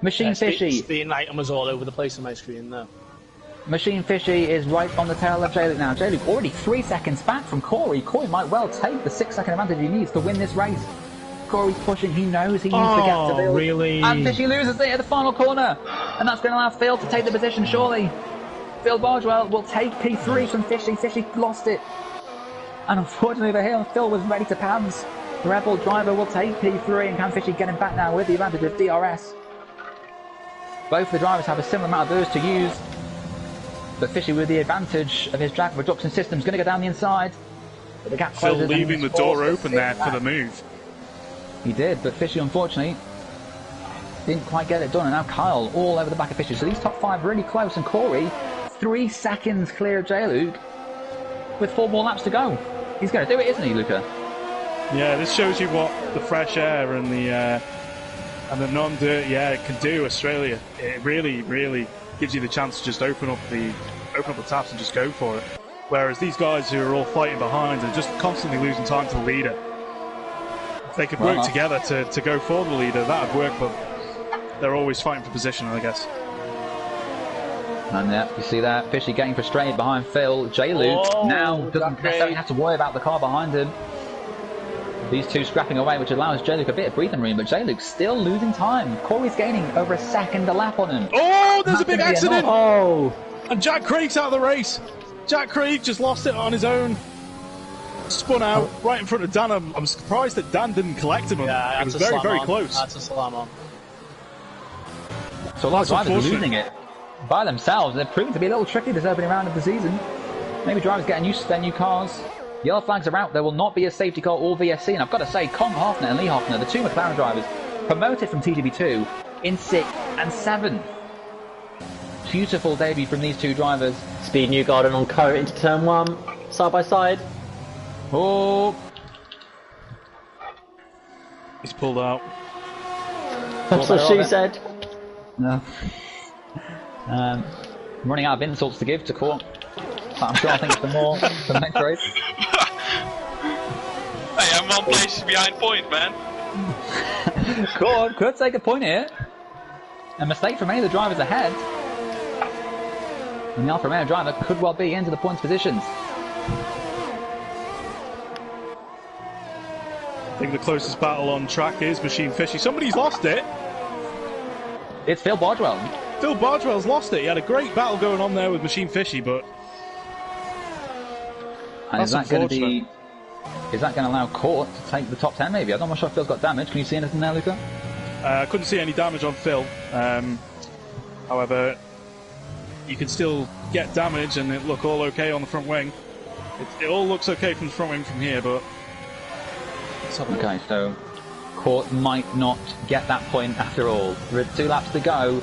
Machine Fishy. Speed Knighton was all over the place on my screen though. Machine Fishy is right on the tail of J-Luke now. J-Luke already 3 seconds back from Corey. Corey might well take the 6-second advantage he needs to win this race. Corey's pushing, he knows he needs the gap to build. Really? And Fishy loses it at the final corner. And that's going to allow Phil to take the position, surely. Phil Bardwell will take P3 from Fishy. Fishy lost it. And unfortunately for him, Phil was ready to pounce. The Red Bull driver will take P3 and can Fishy get him back now with the advantage of DRS. Both the drivers have a similar amount of burst to use. But Fishy with the advantage of his drag reduction system is going to go down the inside. But the gap closes. Phil leaving the door open there for the move. He did, but Fishy unfortunately didn't quite get it done, and now Kyle all over the back of Fishy. So these top 5 really close, and Corey 3 seconds clear of J-Luke with 4 more laps to go. He's going to do it, isn't he, Luca? Yeah, this shows you what the fresh air and the non-dirt air can do. Australia, it really, really gives you the chance to just open up the taps and just go for it. Whereas these guys who are all fighting behind are just constantly losing time to the leader. If they could work together to go for the leader, that would work, but they're always fighting for position, I guess. And yeah, you see that, Fishy getting frustrated behind Phil. J-Luke now doesn't necessarily have to worry about the car behind him. These two scrapping away, which allows J-Luke a bit of breathing room, but J-Luke's still losing time. Corey's gaining over a second a lap on him. Oh, there's a big accident! Oh! And Jack Craig's out of the race. Jack Craig just lost it on his own. Spun out right in front of Dan. I'm surprised that Dan didn't collect him. Yeah, it was very, very close. That's a slam on. So a lot of drivers are losing it by themselves. They're proving to be a little tricky this opening round of the season. Maybe drivers getting used to their new cars. Yellow flags are out. There will not be a safety car or VSC. And I've got to say, Con Hoffner and Lee Hoffner, the two McLaren drivers, promoted from TGB2 in 6th and 7th. Beautiful debut from these two drivers. Speed Newgarden on Coe into turn 1, side by side. Oh, He's pulled out. That's what she said. no. I'm running out of insults to give to Court. I'm sure I'll think of some more for the next race. Hey, I'm 1 place behind point, man. Court could take a point here. A mistake from any of the drivers ahead. And the Alfa Romeo driver could well be into the points positions. I think the closest battle on track is Machine Fishy. Somebody's lost it. It's Phil Bardwell. Phil Bardwell's lost it. He had a great battle going on there with Machine Fishy, but And is that going to allow Court to take the top 10 maybe? I'm not sure if Phil's got damage. Can you see anything there, Luca? I couldn't see any damage on Phil. However, you can still get damage and it look all okay on the front wing. It all looks okay from the front wing from here, but... Okay, so Court might not get that point after all. There are 2 laps to go,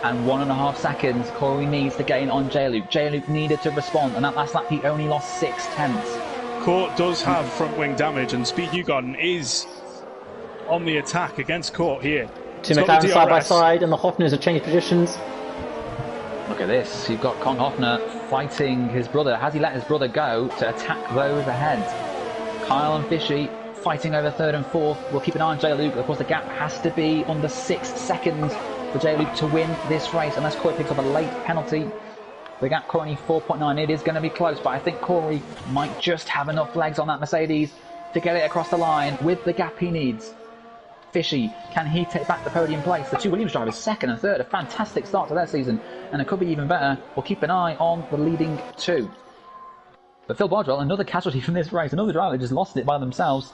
and 1.5 seconds Corey needs to gain on J-Luke. J-Luke needed to respond, and that last lap he only lost 0.6. Court does have front wing damage, and Speed Newgarden is on the attack against Court here. 2 McLaren side by side, and the Hoffners have changed positions. Look at this, you've got Kong Hoffner fighting his brother. Has he let his brother go to attack those ahead? Kyle and Fishy fighting over 3rd and 4th. We'll keep an eye on J-Luke. Of course, the gap has to be under 6 seconds for J-Luke to win this race, unless Corey picks up a late penalty. The gap currently 4.9. It is going to be close, but I think Corey might just have enough legs on that Mercedes to get it across the line with the gap he needs. Fishy, can he take back the podium place? The 2 Williams drivers, 2nd and 3rd, a fantastic start to their season, and it could be even better. We'll keep an eye on the leading 2. But Phil Bardwell, another casualty from this race, another driver just lost it by themselves.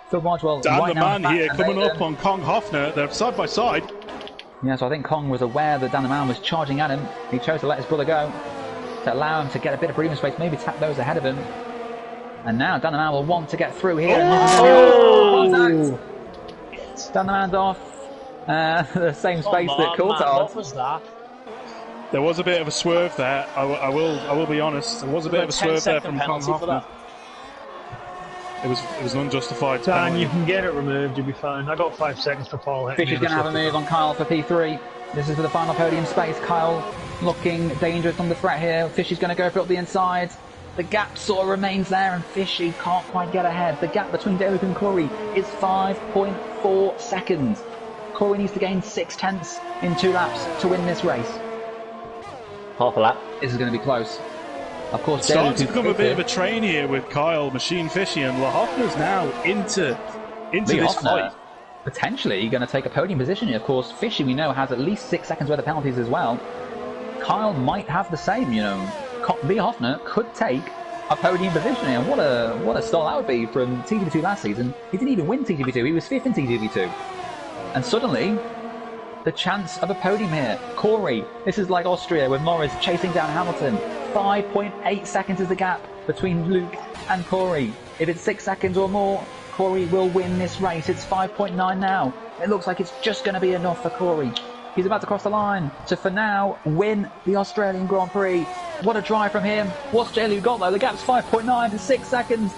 Phil Bardwell Dan right the now man here coming up on Kong Hoffner. They're side by side. Yeah, so I think Kong was aware that Dan the man was charging at him. He chose to let his brother go to allow him to get a bit of breathing space, maybe tap those ahead of him. And now Dan the man will want to get through here. Oh! Dan the man's off. The same space that Coulthard. What was that? There was a bit of a swerve there. I will be honest. There was a bit of a swerve there from Kong Hoffner. It was an unjustified Dan, penalty. you can get it removed, you'll be fine. I got 5 seconds for Paul hitting Fisher's me. going to have a move on Kyle for P3. This is for the final podium space. Kyle looking dangerous on the threat here. Fishy's going to go for up the inside. The gap sort of remains there, and Fishy can't quite get ahead. The gap between J-Luke and Corey is 5.4 seconds. Corey needs to gain 0.6 in 2 laps to win this race. Half a lap. This is going to be close. Of course, Starting to become a bit of a train here with Kyle, Machine Fishy, and Hoffner's now into this fight. Potentially going to take a podium position here. Of course, Fishy, we know, has at least 6 seconds worth of penalties as well. Kyle might have the same, you know. Lee Hoffner could take a podium position here. What a start that would be from TGP2 last season. He didn't even win TGP2. He was 5th in TGP2. And suddenly, the chance of a podium here. Corey, this is like Austria with Norris chasing down Hamilton. 5.8 seconds is the gap between Luke and Corey. If it's 6 seconds or more, Corey will win this race. It's 5.9 now. It looks like it's just going to be enough for Corey. He's about to cross the line to, for now, win the Australian Grand Prix. What a drive from him. What's J-Luke got though? The gap's 5.9 to 6 seconds.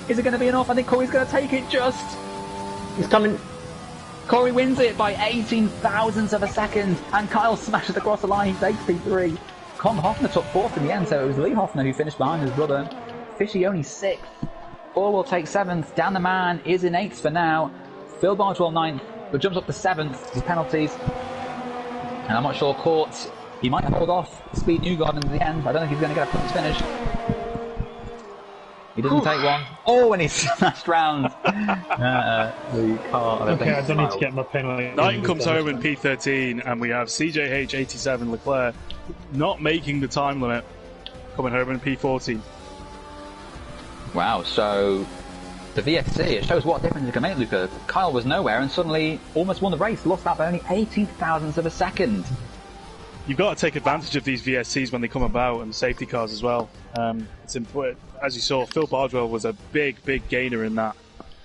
Is it going to be enough? I think Corey's going to take it just. He's coming. Corey wins it by 18 thousandths of a second, and Kyle smashes across the line. He takes P3. Kong Hoffner took 4th in the end, so it was Lee Hoffner who finished behind his brother. Fishy only 6th. All will take 7th. Dan the man is in 8th for now. Phil Bardwell 9th, but jumps up to 7th. His penalties. And I'm not sure Court, he might have pulled off Speed Newgarden in the end. I don't think he's going to get a points finish. He doesn't take one. Oh, and he's smashed round the car. Okay, I don't need to get my penalty. Knighton comes home in P13, and we have CJH87 Leclerc not making the time limit, coming home in P14. Wow, so the VFC, it shows what difference it can make, Luca. Kyle was nowhere and suddenly almost won the race, lost that by only 18 thousandths of a second. You've got to take advantage of these VSCs when they come about, and safety cars as well. It's important. As you saw, Phil Bardwell was a big gainer in that.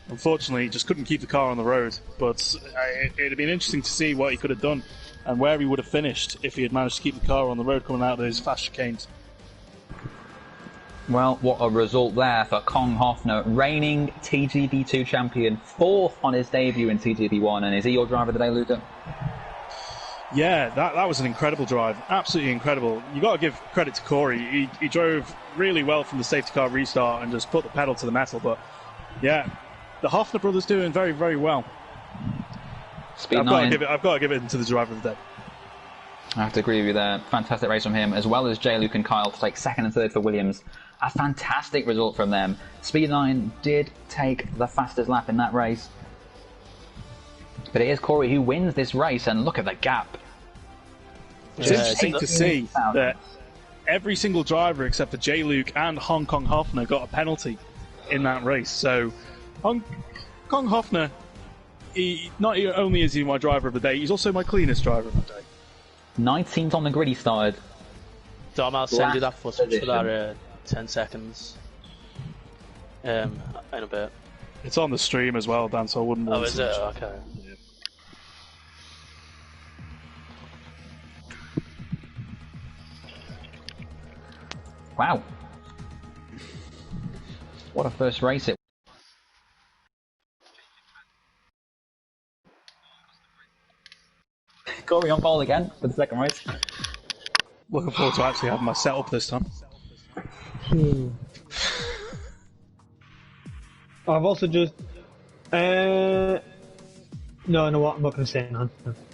Unfortunately, he just couldn't keep the car on the road, but it'd have been interesting to see what he could have done and where he would have finished if he had managed to keep the car on the road coming out of those fast chicanes. Well, what a result there for Kong Hoffner, reigning TGP2 champion, 4th on his debut in TGP1, and is he your driver today, Luca? Yeah, that was an incredible drive, absolutely incredible. You got to give credit to Corey. He drove really well from the safety car restart and just put the pedal to the metal. But yeah, the Hoffner brothers doing very well. Speed I've 9. got to give it to the driver of the day. I have to agree with you there. Fantastic race from him, as well as J-Luke and Kyle to take 2nd and 3rd for Williams. a fantastic result from them. Speed9 did take the fastest lap in that race. But it is Corey who wins this race, and look at the gap. It's interesting to see that every single driver except for J. Luke and Hong Kong Hoffner got a penalty in that race. So Hong Kong Hoffner, not only is he my driver of the day, he's also my cleanest driver of the day. 19th on the grid he started. Dom, I'll send you that footage for that 10 seconds in a bit. It's on the stream as well, Dan, so I wouldn't want Oh, is it? Okay. Yeah. Wow. What a first race it was. Corey on pole again for the second race. Looking forward to actually having my setup this time. I've also just... no, what? I'm not going to say it now.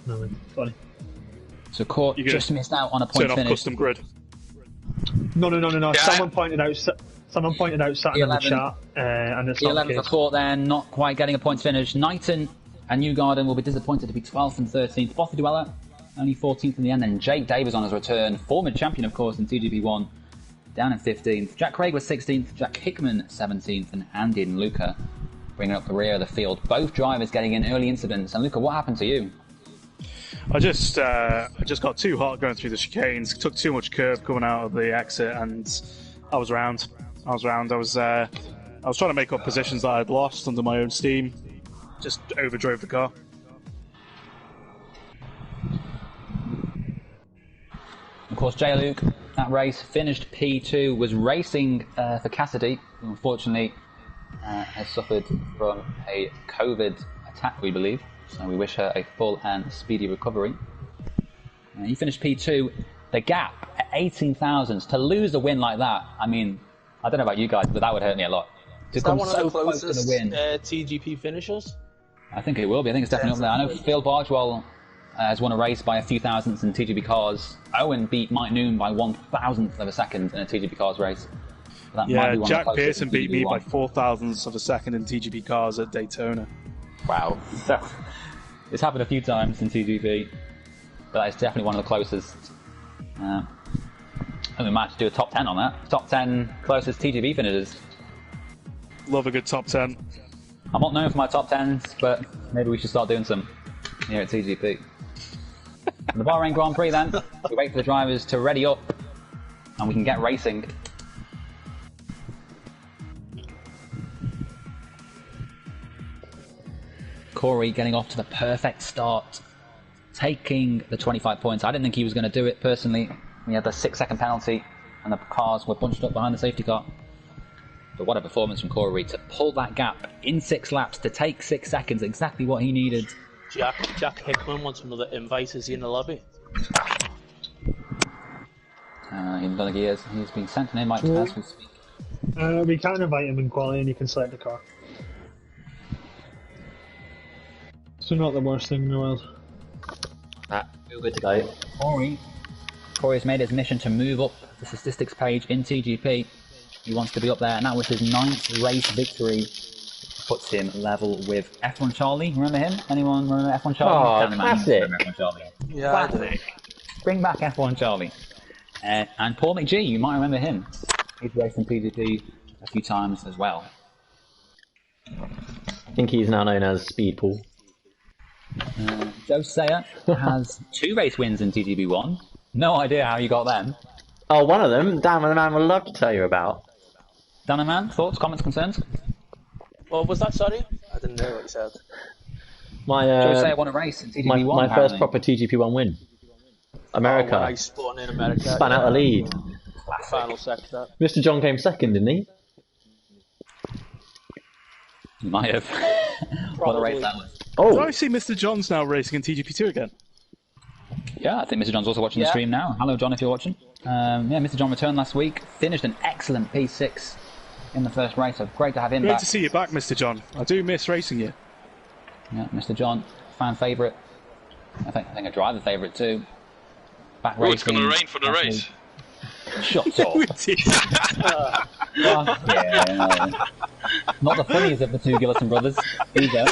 No, sorry. So Court just missed out on a point turn finish. off custom grid. No. Yeah. Someone pointed out Saturn in the chat, and it's The not the 11th for case. Court then, not quite getting a points finish. Knighton and Newgarden will be disappointed to be 12th and 13th. Bothy Dweller, only 14th in the end. And Jake Davis on his return, former champion, of course, in TGP1, down in 15th. Jack Craig was 16th, Jack Hickman 17th, and Andy and Luca bringing up the rear of the field. Both drivers getting in early incidents. And Luca, what happened to you? I just got too hot going through the chicanes, took too much curve coming out of the exit, and I was round. I was trying to make up positions that I'd lost under my own steam. Just overdrove the car. Of course, J. Luke, that race finished P2, was racing for Cassidy, who unfortunately has suffered from a COVID attack, we believe. So we wish her a full and speedy recovery. He finished P2. The gap at 18 thousandths. To lose a win like that, I mean, I don't know about you guys, but that would hurt me a lot. To Is that come one so of the close to closest the win. TGP finishers? I think it will be. I think it's definitely up there. I know Phil Bargewell has won a race by a few thousandths in TGP cars. Owen beat Mike Noon by 1,000th of a second in a TGP cars race. That might be one of the Jack closest Pearson in beat me TGP1. by 4,000ths of a second in TGP cars at Daytona. Wow. It's happened a few times in TGP, but that is definitely one of the closest. I think we might have to do a top 10 on that. Top 10 closest TGP finishers. Love a good top 10. I'm not known for my top 10s, but maybe we should start doing some here at TGP. And the Bahrain Grand Prix then, we wait for the drivers to ready up and we can get racing. Corey getting off to the perfect start, taking the 25 points. I didn't think he was going to do it personally. We had the 6-second penalty and the cars were bunched up behind the safety car. But what a performance from Corey to pull that gap in 6 laps, to take 6 seconds, exactly what he needed. Jack Hickman wants another invite. Is he in the lobby? I don't think he is. He's been sent an invite as we speak. We can invite him in quality and you can select the car. So not the worst thing in the world. Feel good to go. Corey's made his mission to move up the statistics page in TGP. He wants to be up there, and that was his 9th race victory. Puts him level with F1 Charlie. Remember him? Anyone remember F1 Charlie? Oh, classic. F1 Charlie. Yeah, Classic. Bring back F1 Charlie. And Paul McGee, you might remember him. He's raced in PGP a few times as well. I think he's now known as Speed Paul. Joe Sayer has 2 race wins in TGP1. No idea how you got them. Oh, one of them, Dan the Man would love to tell you about. Dana Man, thoughts, comments, concerns? What was that, sorry? I didn't know what you said. Joe Sayer won a race in TGP1. My first proper TGP1 win. America. Oh, when I spun in America. Spun out the lead. Final sector. Mr. John came second, didn't he? You might have. What a race that was. Do I Oh, see Mr. Johns now racing in TGP2 again? Yeah, I think Mr. John's also watching the stream now. Hello, John, if you're watching. Mr. John returned last week, finished an excellent P6 in the first race, so great to have him Great back. to see you back, Mr. John. I do miss racing you. Yeah, Mr. John, fan favourite. I think a driver favourite too. Back Oh, it's racing. going to rain for the race. Shut up. Oh, yeah. Not the funniest of the two Gillison brothers, either.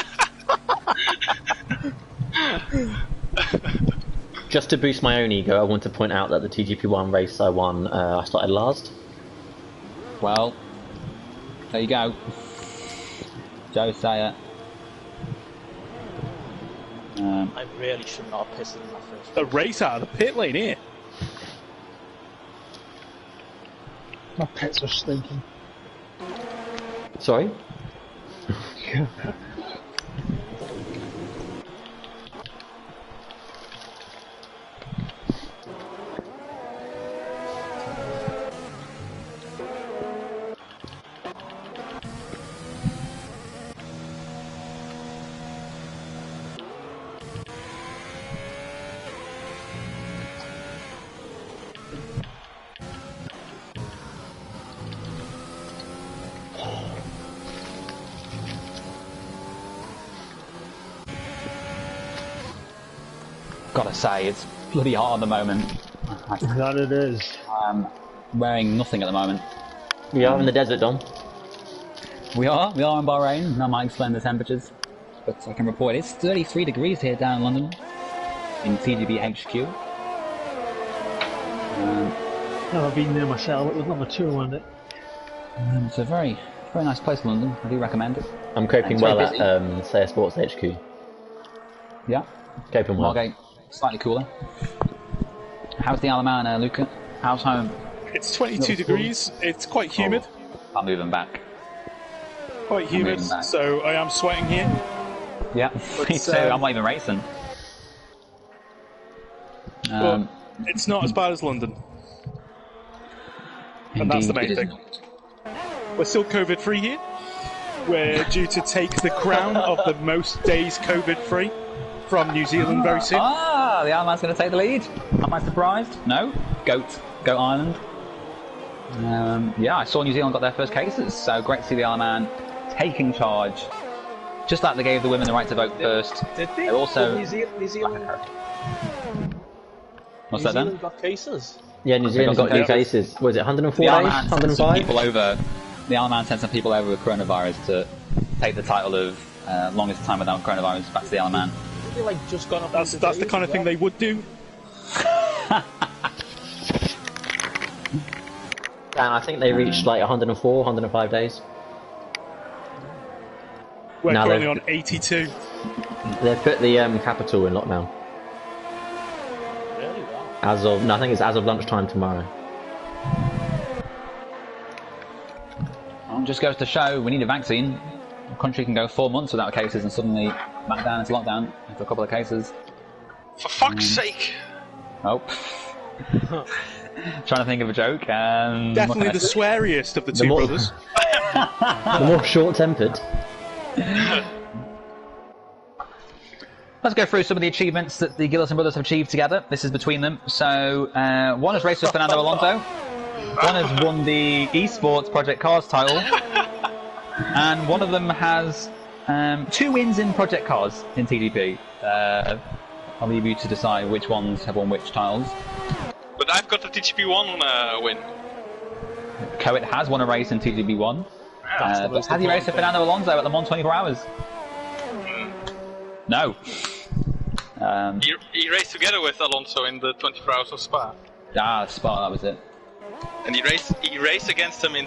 Just to boost my own ego, I want to point out that the TGP1 race I won, I started last. Well, there you go. Joe Sayer. I really should not have pissed in that first. A race out of the pit lane here. My pits are stinking. Sorry? Gotta say, it's bloody hot at the moment. That it is. I'm wearing nothing at the moment. We are in the desert, Dom. We are in Bahrain, and I might explain the temperatures. But I can report it's 33 degrees here down in London, in TGB HQ. I've been there myself, it was number 2 one day. It's a very, very nice place, London. I do recommend it. I'm coping It's well very at Slayer Sports HQ. Yeah. Coping well. Margate, slightly cooler. How's the Alaman, Luca? How's home? It's 22 degrees. It's quite humid. I'm moving back. Quite humid, moving back. so I am sweating here. Yeah, me too. I'm not even racing. But it's not as bad as London. And that's the main thing. We're still COVID-free here. We're due to take the crown of the most days COVID-free from New Zealand very soon. Ah, the Alaman's going to take the lead. Am I surprised? No. Goat Island. Yeah, I saw New Zealand got their first cases, so great to see the Alaman taking charge. Just like they gave the women the right to vote first. Did they? They're also... New Zealand. What's New that then? Zealand got cases. Yeah, New Zealand got new cases. Was it 104 The days? Alaman sent some 105? people over. The Alaman sent some people over with coronavirus to take the title of longest time without coronavirus back to the Alaman. They like just gone up. That's the kind of thing they would do. And I think they reached like 104, 105 days. We're Now currently they've- on 82. They've put the capital in lockdown. Really well. As of, no, I think it's as of lunchtime tomorrow. Well, just goes to show we need a vaccine. The country can go 4 months without cases and suddenly back down into lockdown after a couple of cases. For fuck's sake! Oh. Trying to think of a joke. Definitely the sweariest of the two more- brothers. The more short-tempered. Let's go through some of the achievements that the Gillison brothers have achieved together. This is between them. So, one has raced with Fernando Alonso. One has won the esports Project Cars title. And one of them has 2 wins in Project Cars in TGP. I'll leave you to decide which ones have won which titles. But I've got the TGP1 win. Coet has won a race in TGB1. But most has he raced with Fernando Alonso at Le Mans 24 Hours? No. He raced together with Alonso in the 24 Hours of Spa. Spa, that was it. And he raced against him in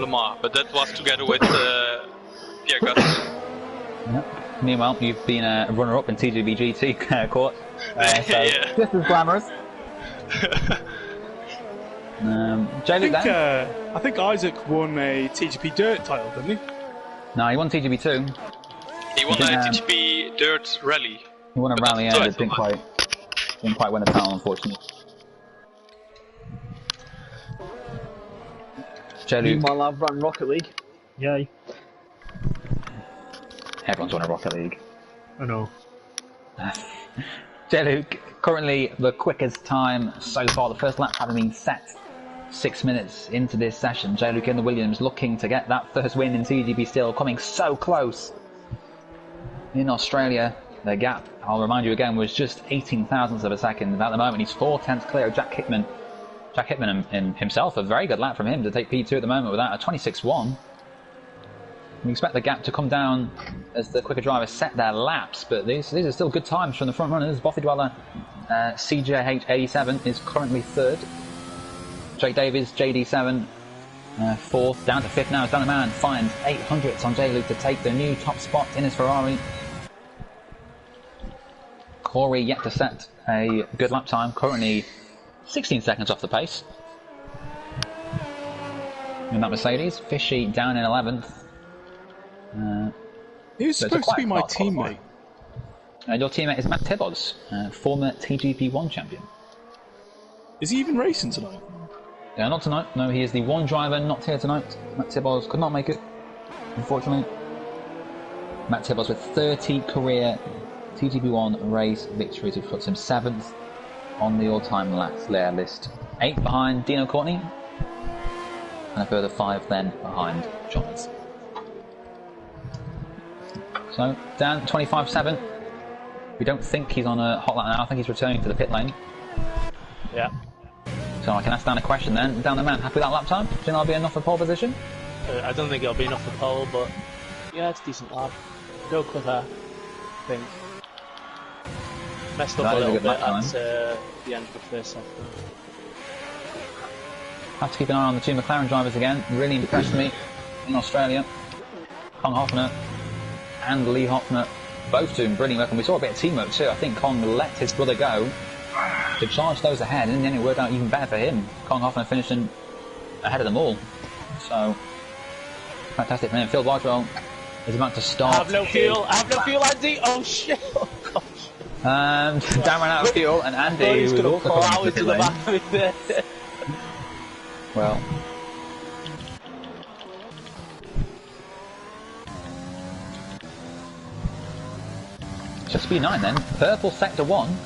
Le Mans, but that was together with Pierre Gasly. Yep. Meanwhile, you've been a runner-up in TGB GT court. So Yeah. just as glamorous. I think Isaac won a TGP Dirt title, didn't he? No, he won TGB2. He won He a did, TGP Dirt Rally. He won a But rally that's and the didn't quite win the title, unfortunately. J-Luke, Meanwhile, I've run Rocket League. Yay. everyone's won a Rocket League. I know. J-Luke, currently the quickest time so far, the first lap having been set 6 minutes into this session. J-Luke in the Williams looking to get that first win in TGB still, coming so close. In Australia, the gap, I'll remind you again, was just 18 thousandths of a second. At the moment, he's 4 tenths clear of Jack Hickman Jack Hitman himself, a very good lap from him to take P2 at the moment without a 26.1. We expect the gap to come down as the quicker drivers set their laps, but these are still good times from the front runners. Bothy Dweller CJH87 is currently 3rd. Jake Davies, JD7, 4th. Down to 5th now as Dan Man finds 800ths on J-Luke to take the new top spot in his Ferrari. Corey yet to set a good lap time, currently 16 seconds off the pace. In that Mercedes, Fishy down in 11th. Who's supposed to be my teammate? Your teammate is Matt Tibbos, former TGP1 champion. Is he even racing tonight? Yeah, not tonight. No, he is the one driver not here tonight. Matt Tibbos could not make it, unfortunately. Matt Tibbos with 30 career TGP1 race victories, which puts him 7th on the all-time layer list. 8 behind Dino Courtney, and a further 5 then behind Johns. So, Dan, 25.7. We don't think he's on a hot lap now. I think he's returning to the pit lane. Yeah. So I can ask Dan a question then. Dan the man, happy with that lap time? Do you think that'll be enough for pole position? I don't think it'll be enough for pole, but yeah, it's a decent lap. Go quicker, I think. Messed up a little bit at the end of the first sector. Have to keep an eye on the 2 McLaren drivers again. Really impressed me in Australia. Kong Hoffner and Lee Hoffner, both doing brilliant work, and we saw a bit of teamwork too. I think Kong let his brother go to charge those ahead, and then it worked out even better for him. Kong Hoffner finishing ahead of them all. So, fantastic for him. Phil Bardwell is about to start. I have no fuel, Andy! Oh shit! Oh gosh. Dan ran out of fuel, and Andy he's was going to also pull coming out to into the the lane. back of it there. Well, just B9 then. Purple sector 1.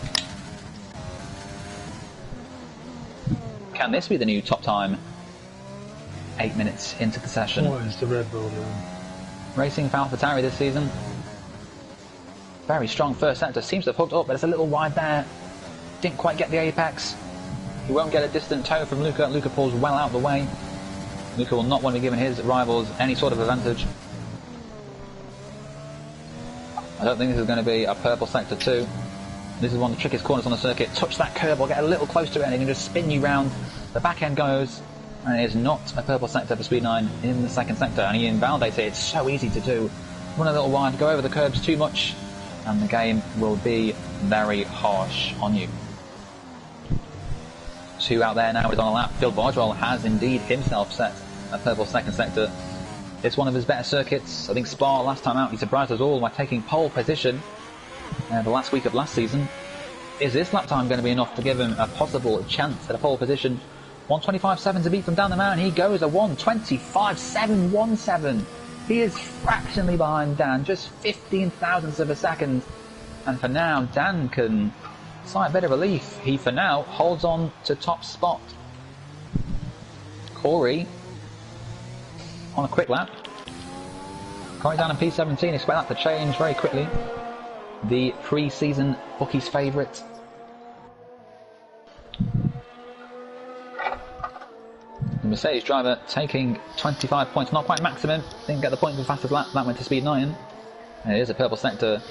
Can this be the new top time? 8 minutes into the session. What is the Red Bull doing? Racing for AlphaTauri this season. Very strong first sector. Seems to have hooked up, but it's a little wide there. Didn't quite get the apex. He won't get a distant toe from Luca. Luca pulls well out of the way. Luca will not want to be giving his rivals any sort of advantage. I don't think this is going to be a purple sector 2. This is one of the trickiest corners on the circuit. Touch that curb or get a little close to it and it can just spin you round. The back end goes, and it is not a purple sector for Speed 9 in the second sector, and he invalidates it. It's so easy to do. Run a little wide, go over the curbs too much, and the game will be very harsh on you. 2 out there now is on a lap. Phil Bardwell has indeed himself set a purple second sector. It's one of his better circuits. I think Spa last time out he surprised us all by taking pole position the last week of last season. Is this lap time going to be enough to give him a possible chance at a pole position? 125.7 to beat from down the mountain. He goes a 125.717. He is fractionally behind Dan, just 15 thousandths of a second. And for now, Dan can sigh a bit of relief. He, for now, holds on to top spot. Corey on a quick lap. Corey down in P17. Expect that to change very quickly. The pre-season bookies' favourite. The Mercedes driver taking 25 points, not quite maximum. Didn't get the point for the fastest lap. That went to Speed 9. And it is a purple sector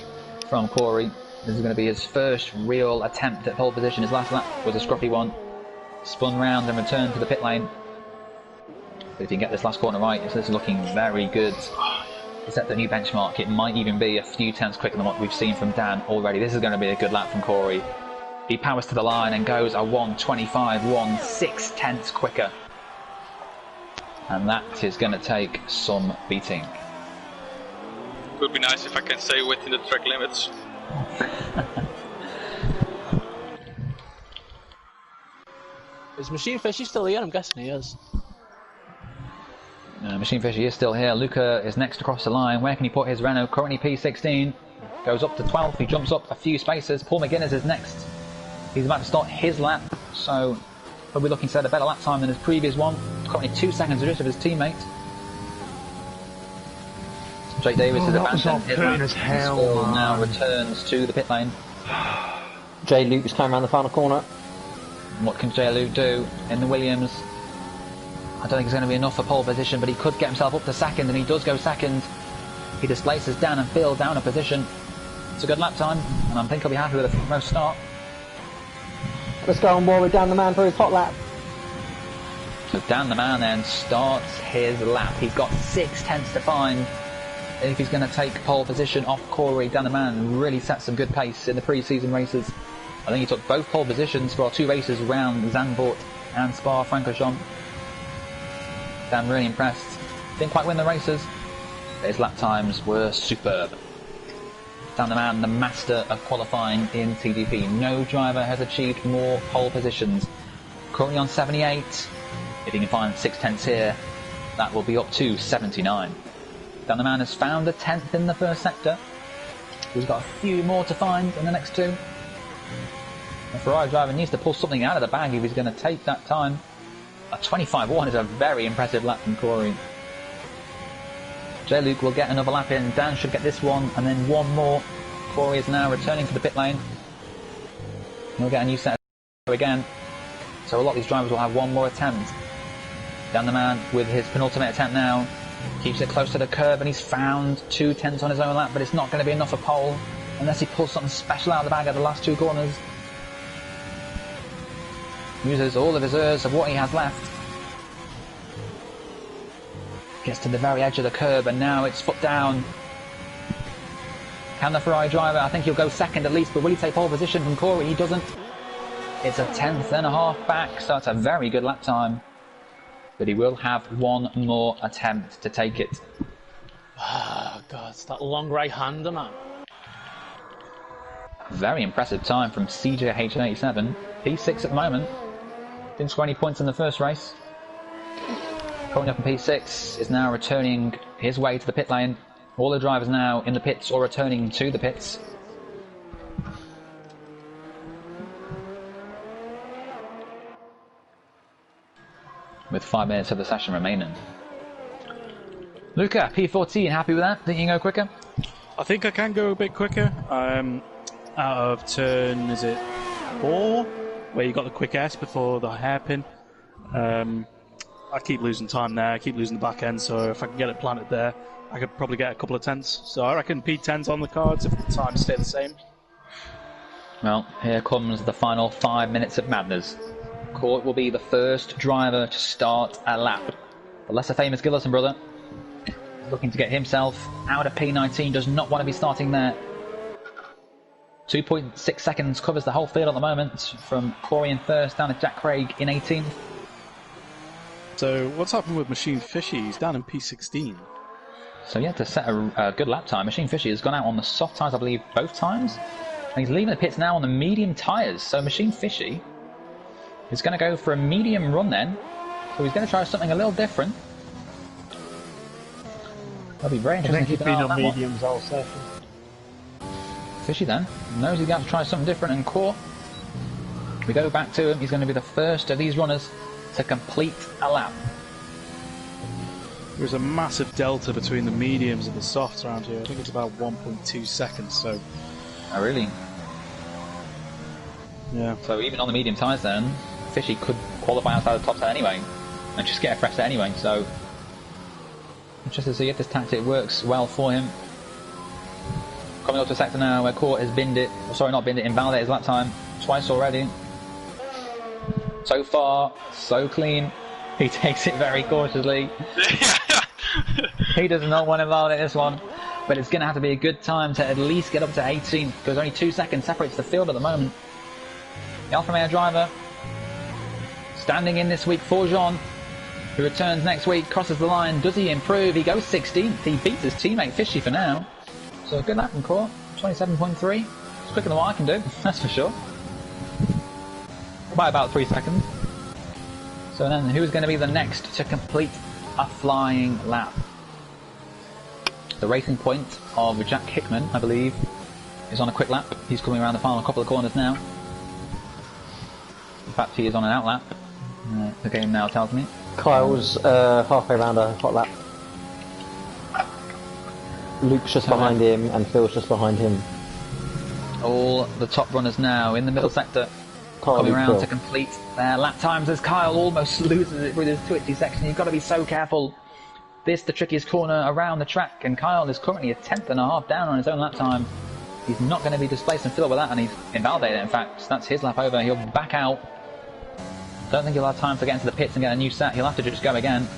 from Corey. This is going to be his first real attempt at pole position. His last lap was a scruffy one. Spun round and returned to the pit lane. But if you can get this last corner right, this is looking very good. He set the new benchmark. It might even be a few tenths quicker than what we've seen from Dan already. This is going to be a good lap from Corey. He powers to the line and goes a 125, 6 tenths quicker. And that is going to take some beating. It would be nice if I can stay within the track limits. Is Machine Fishy still here? I'm guessing he is. Machine Fishy is still here. Luca is next across the line. Where can he put his Renault? Currently P16. Goes up to 12th. He jumps up a few spaces. Paul McGuinness is next. He's about to start his lap. So he'll be looking to set a better lap time than his previous one. Currently 2 seconds adrift of his teammate. Jake Davis is abandoned his lap. Still now returns to the pit lane. Jay Luke is coming around the final corner. What can J. Luke do in the Williams? I don't think it's going to be enough for pole position, but he could get himself up to second, and he does go second. He displaces Dan and Phil down a position. It's a good lap time, and I think he'll be happy with the most start. Let's go on Warwick, down the man for his hot lap. So Dan the man then starts his lap. He's got 6/10 to find. If he's going to take pole position off Corey, Dan the man really set some good pace in the pre-season races. I think he took both pole positions for our 2 races around Zandvoort and Spa-Francorchamps. Dan really impressed. Didn't quite win the races, but his lap times were superb. Dan the man, the master of qualifying in TDP. No driver has achieved more pole positions. Currently on 78. If he can find 6/10 here, that will be up to 79. Dan the man has found a 10th in the first sector. He's got a few more to find in the next 2. The Ferrari driver needs to pull something out of the bag if he's going to take that time. A 25.1 is a very impressive lap from Corey. J. Luke will get another lap in. Dan should get this one, and then one more. Corey is now returning to the pit lane. He'll get a new set of again. So a lot of these drivers will have one more attempt. Dan the man with his penultimate attempt now. Keeps it close to the curb, and he's found 2/10 on his own lap, but it's not going to be enough for pole unless he pulls something special out of the bag at the last 2 corners. Uses all of his reserves of what he has left. Gets to the very edge of the curb, and now it's foot down. Can the Ferrari driver, I think he'll go second at least, but will he take pole position from Corey? He doesn't. It's a 10th and a half back, so it's a very good lap time. But he will have one more attempt to take it. Ah, God, it's that long right-hander, man. Very impressive time from CJH87. P6 at the moment. Didn't score any points in the first race. Coming up in P6 is now returning his way to the pit lane. All the drivers now in the pits or returning to the pits. With 5 minutes of the session remaining. Luca, P14, happy with that? Think you can go quicker? I think I can go a bit quicker. Out of turn, is it 4? Where you got the quick S before the hairpin. I keep losing time there, I keep losing the back end, so if I can get it planted there, I could probably get a couple of tenths. So I reckon P10's on the cards if the times stay the same. Well, here comes the final 5 minutes of madness. Court will be the first driver to start a lap. The lesser famous Gillison brother is looking to get himself out of P19, does not want to be starting there. 2.6 seconds covers the whole field at the moment, from Corey in first down to Jack Craig in 18th. So what's happened with Machine Fishy? He's down in P16. So yeah, to set a good lap time, Machine Fishy has gone out on the soft tyres, I believe, both times. And he's leaving the pits now on the medium tyres. So Machine Fishy is going to go for a medium run then. So he's going to try something a little different. That'll be very interesting. I think he's been on mediums all session. Fishy then knows he's got to try something different, and Core, we go back to him. He's going to be the first of these runners to complete a lap. There's a massive delta between the mediums and the softs around here. I think it's about 1.2 seconds. So. Oh really? Yeah. So even on the medium tyres then, Fishy could qualify outside the top 10 anyway, and just get a fresh set anyway. So interested to see if this tactic works well for him. Coming up to a sector now where Court has binned it, sorry not binned it, invalidated his lap time twice already. So far, so clean. He takes it very cautiously. He does not want to invalidate this one, but it's going to have to be a good time to at least get up to 18, because only 2 seconds separates the field at the moment. The Alfa Romeo driver standing in this week for Jean, who returns next week, crosses the line. Does he improve? He goes 16th. He beats his teammate Fishy for now. So a good lap from Core, 27.3. It's quicker than what I can do, that's for sure. By about 3 seconds. So then, who's going to be the next to complete a flying lap? The racing point of Jack Hickman, I believe, is on a quick lap. He's coming around the final couple of corners now. In fact, he is on an out lap. The game now tells me. Kyle's halfway around a hot lap. Luke's just behind him, and Phil's just behind him. All the top runners now in the middle sector. coming around Phil. to complete their lap times as Kyle almost loses it through this twitchy section. You've got to be so careful. This the trickiest corner around the track, and Kyle is currently a 10th.5 down on his own lap time. He's not going to be displacing Phil with that, and he's invalidated. In fact, that's his lap over. He'll back out. Don't think he'll have time to get into the pits and get a new set. He'll have to just go again.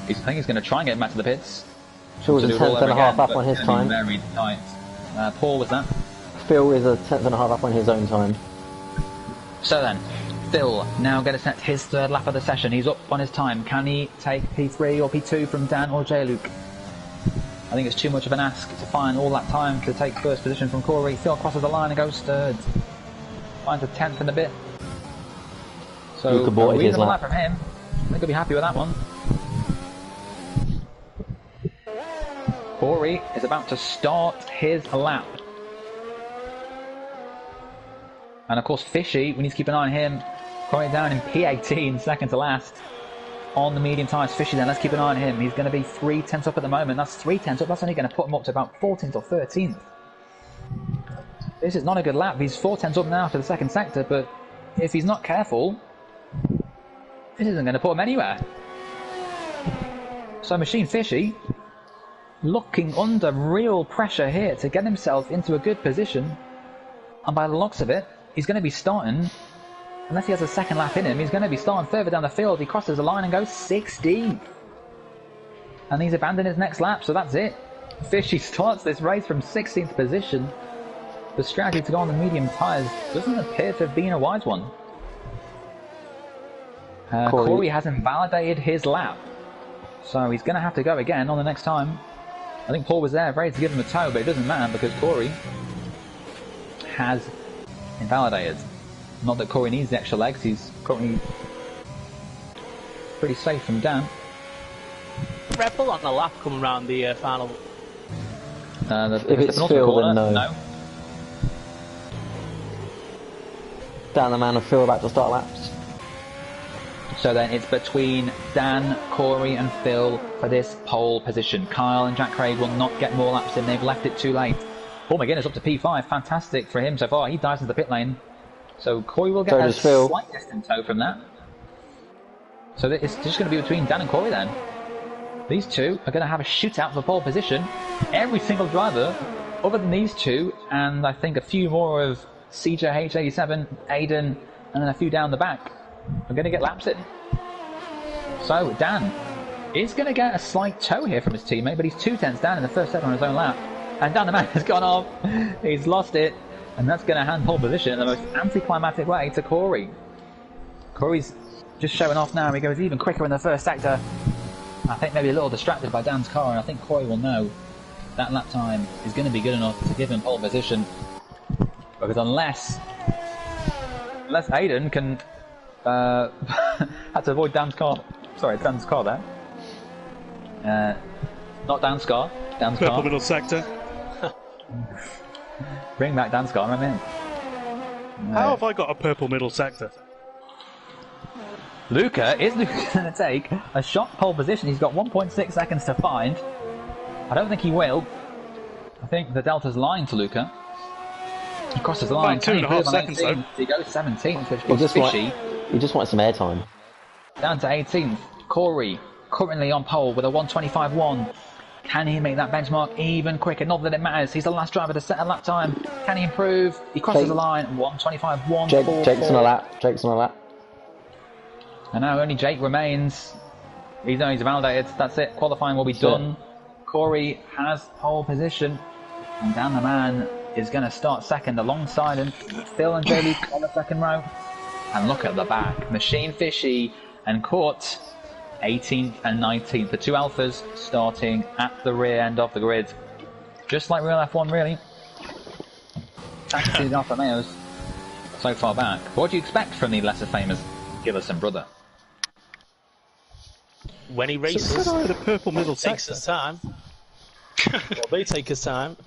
I think he's going to try and get back to the pits. Phil was a 10th.5 up on his time. Very tight. Paul, was that? Phil is a 10th.5 up on his own time. So then, Phil now going to set his third lap of the session. He's up on his time. Can he take P3 or P2 from Dan or J-Luke? I think it's too much of an ask to find all that time to take first position from Corey. Phil crosses the line and goes third. Finds a 10th and a bit. So Luke aborted his reasonable lap from him. I think he'll be happy with that one. Corey is about to start his lap. And of course Fishy, we need to keep an eye on him. Corey down in P18, second to last. On the medium tyres, Fishy then, let's keep an eye on him. He's going to be 3/10 up at the moment. That's 3/10 up, that's only going to put him up to about 14th or 13th. This is not a good lap. He's 4/10 up now after the second sector, but if he's not careful, this isn't going to put him anywhere. So Machine Fishy, looking under real pressure here to get himself into a good position. And by the looks of it, he's going to be starting, unless he has a second lap in him, he's going to be starting further down the field. He crosses the line and goes 16th. And he's abandoned his next lap, so that's it. Fishy starts this race from 16th position. The strategy to go on the medium tyres doesn't appear to have been a wise one. Corey has invalidated his lap. So he's going to have to go again on the next time. I think Paul was there ready to give him a tow, but it doesn't matter because Corey has invalidated. Not that Corey needs the extra legs, he's currently pretty safe from Dan. Red Bull on the lap coming around the final. If it's Phil, then no. Dan the man and Phil about to start laps. So then it's between Dan, Corey and Phil for this pole position. Kyle and Jack Craig will not get more laps in, they've left it too late. Paul McGuinness up to P5, fantastic for him so far. He dives into the pit lane. So Corey will get a slight distance tow from that. So it's just going to be between Dan and Corey then. These two are going to have a shootout for pole position. Every single driver, other than these two, and I think a few more of CJ, H87, Aiden, and then a few down the back, are going to get laps in. So Dan is going to get a slight tow here from his teammate, but he's 2/10 down in the first set on his own lap. And Dan the man has gone off. He's lost it. And that's going to hand pole position in the most anticlimactic way to Corey. Corey's just showing off now. He goes even quicker in the first sector. I think maybe a little distracted by Dan's car, and I think Corey will know that lap time is going to be good enough to give him pole position. Because unless Aiden can had to avoid Dan's car. Sorry, Dan's car there. Not Dan's car. Dan's car. Purple middle sector. Bring back Dan's car, I'm in. How have I got a purple middle sector? Luca going to take a shot pole position? He's got 1.6 seconds to find. I don't think he will. I think the Delta's lying to Luca. He crosses the line. 2.5 seconds though. He goes 17th, which is fishy. He just wants some airtime. Down to 18th. Corey, currently on pole with a 1:25.1. Can he make that benchmark even quicker? Not that it matters. He's the last driver to set a lap time. Can he improve? He crosses the line. 1:25.1. Jake's on a lap. Jake's on a lap. And now only Jake remains. He's validated. That's it. Qualifying will be done. Corey has pole position. And Dan the man is going to start second alongside him. Phil and J-Luke on the second row. And look at the back. Machine Fishy and Court 18th and 19th. The two alphas starting at the rear end of the grid. Just like real F1 really. Thanks to the Alfa Romeos so far back. What do you expect from the lesser famous Gillison brother? When he races, So the purple middle takes sector. his time. Well, they take his time.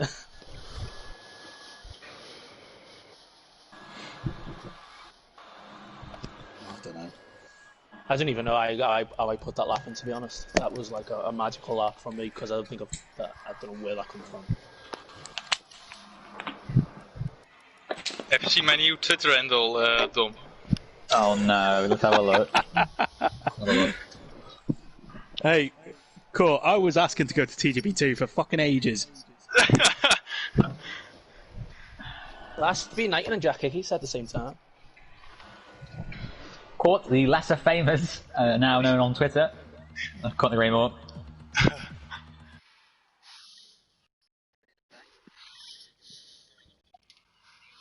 I don't even know how I put that lap in, to be honest. That was like a magical lap from me because I don't think of that. I don't know where that comes from. Have you seen my new Twitter handle, Dom? Oh no, let's have a look. Hey, cool. I was asking to go to TGP2 for fucking ages. Last be Knighton and Jack Hickey said at the same time. Court, the lesser famous, now known on Twitter. I can't agree more.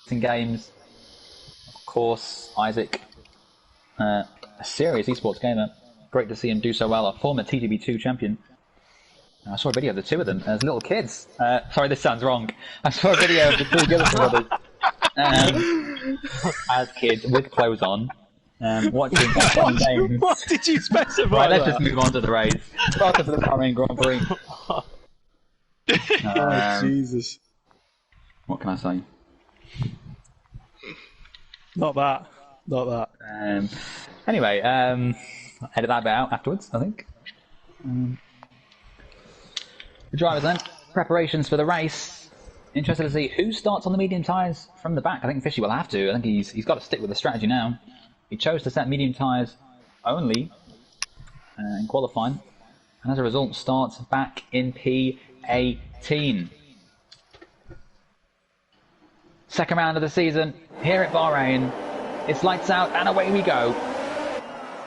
In games, of course, Isaac, a serious esports gamer. Great to see him do so well. A former TGB2 champion. I saw a video of the two of them as little kids. Sorry, this sounds wrong. I saw a video of the two Gillespie brothers as kids with clothes on, watching games. What did you specify? Right, let's just move on to the race. Welcome to the Bahrain Grand Prix. Oh, Jesus. What can I say? Not that. Anyway, edit that bit out afterwards, I think. The drivers then, preparations for the race. Interested to see who starts on the medium tyres from the back. I think Fishy will have to. I think he's got to stick with the strategy now. He chose to set medium tyres only in qualifying, and as a result starts back in P18. Second round of the season here at Bahrain. It's lights out and away we go.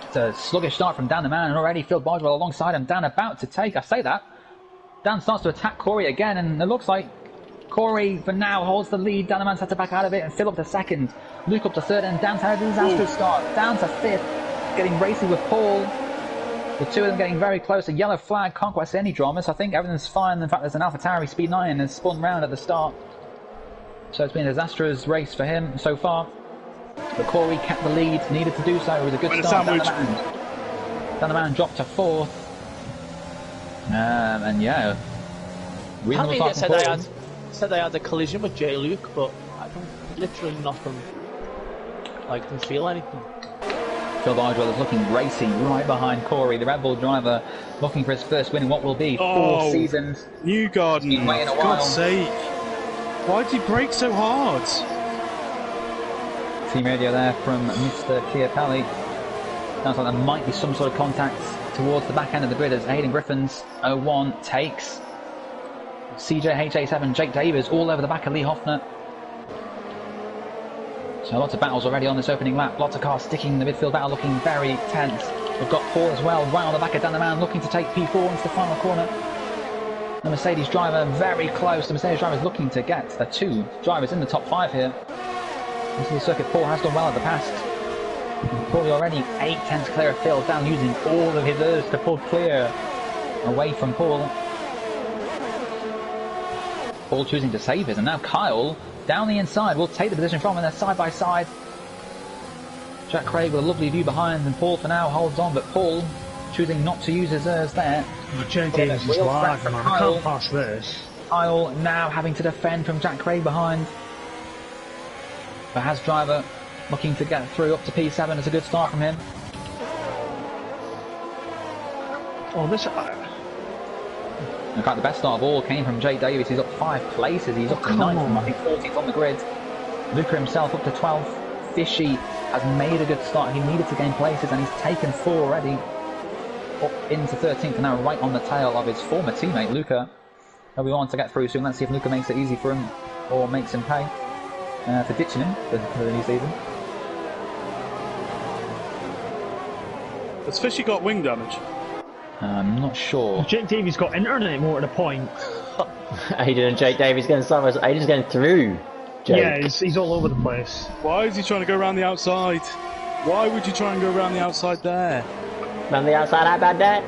It's a sluggish start from Dan the Man, and already Phil Bardwell alongside him. Dan about to take, I say that. Dan starts to attack Corey again, and it looks like Corey for now holds the lead. Dan the Man's had to back out of it, and Phil up to second. Luke up to third, and Dan's had a disastrous start. Down to fifth, getting racy with Paul. The two of them getting very close. A yellow flag, can't quite see any dramas. I think everything's fine. In fact, there's an AlphaTauri Speed 9 has spun round at the start. So it's been a disastrous race for him so far. But Corey kept the lead, needed to do so. It was a good start. Dan the Man dropped to fourth. And yeah, reasonable start. Said they had a collision with J. Luke, but I don't literally nothing. Like, didn't feel anything. Phil Bardwell is looking racy right behind Corey, the Red Bull driver, looking for his first win in what will be 4 seasons. Newgarden, for God's sake. Why did he brake so hard? Team radio there from Mr. Chiapelli. Sounds like there might be some sort of contact towards the back end of the grid as Hayden Griffin's 01 takes. CJ, 7 Jake Davis all over the back of Lee Hoffner. So lots of battles already on this opening lap. Lots of cars sticking. The midfield battle looking very tense. We've got Paul as well, right on the back of Dan the Man, looking to take P4 into the final corner. The Mercedes driver very close. The Mercedes driver is looking to get the two drivers in the top 5 here. This is the circuit Paul has done well at the past. Paul already 8/10 clear of Phil. Dan using all of his urge to pull clear away from Paul. Paul choosing to save it, and now Kyle down the inside will take the position from him. They're side by side. Jack Craig with a lovely view behind, and Paul for now holds on, but Paul choosing not to use his urge there. Jack Davis is live, man. I can't pass this. Kyle now having to defend from Jack Craig behind. The Haas driver looking to get through up to P7. It's a good start from him. Oh, this. In fact, the best start of all came from Jake Davis. He's up 5 places. He's up to 9th from, I think, 14th on the grid. Luca himself up to 12th. Fishy has made a good start. He needed to gain places, and he's taken 4 already. Up into 13th, and now right on the tail of his former teammate, Luca. He'll be on to get through soon. Let's see if Luca makes it easy for him, or makes him pay for ditching him for the new season. Has Fishy got wing damage? I'm not sure. Jake Davies got internet more to the point. Aiden and Jake Davies going somewhere. Aiden's going through Jake. Yeah, he's all over the place. Why is he trying to go around the outside? Why would you try and go around the outside there? Around the outside, how about that?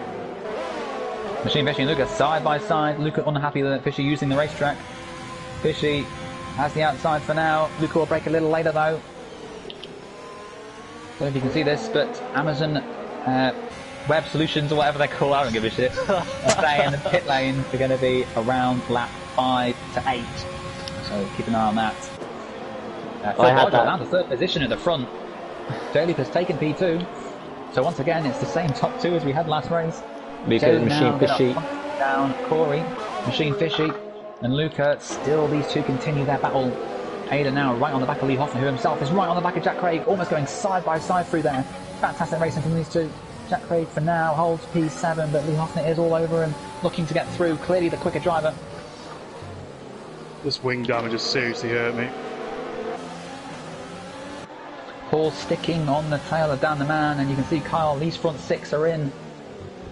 Machine Fishy and Luca side by side. Luca unhappy that Fishy using the racetrack. Fishy has the outside for now. Luca will break a little later though. I don't know if you can see this, but Amazon Web Solutions or whatever they call, I don't give a shit, are saying the pit lanes are going to be around lap 5 to 8. So keep an eye on that. Phil Bardwell down to 3rd position at the front. J-Luke has taken P2. So once again, it's the same top 2 as we had last race. Luca, Machine Fishy. Down Corey, Machine Fishy, and Luca. Still these two continue their battle Aiden now right on the back of Lee Hoffner, who himself is right on the back of Jack Craig, almost going side by side through there. Fantastic racing from these two. Jack Craig for now holds P7, but Lee Hoffner is all over him, looking to get through. Clearly the quicker driver. This wing damage has seriously hurt me. Paul sticking on the tail of Dan the Man, and you can see Kyle, these front six are in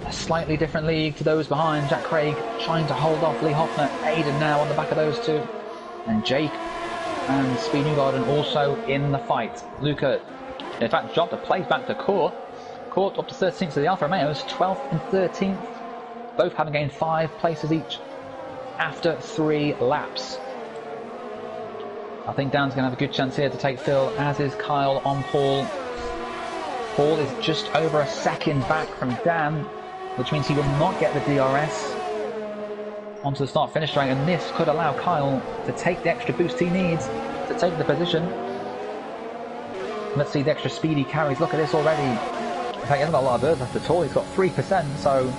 a slightly different league to those behind. Jack Craig trying to hold off Lee Hoffner. Aiden now on the back of those two. And Jake and Speed Newgarden also in the fight. Luca, in fact, dropped a place back to Court. Court up to 13th to the Alfa Romeos, 12th and 13th. Both having gained 5 places each after 3 laps. I think Dan's going to have a good chance here to take Phil, as is Kyle on Paul. Paul is just over a second back from Dan, which means he will not get the DRS onto the start-finish straight, and this could allow Kyle to take the extra boost he needs to take the position. Let's see the extra speed he carries. Look at this already. In fact, he hasn't got a lot of birds left at all. He's got 3%, so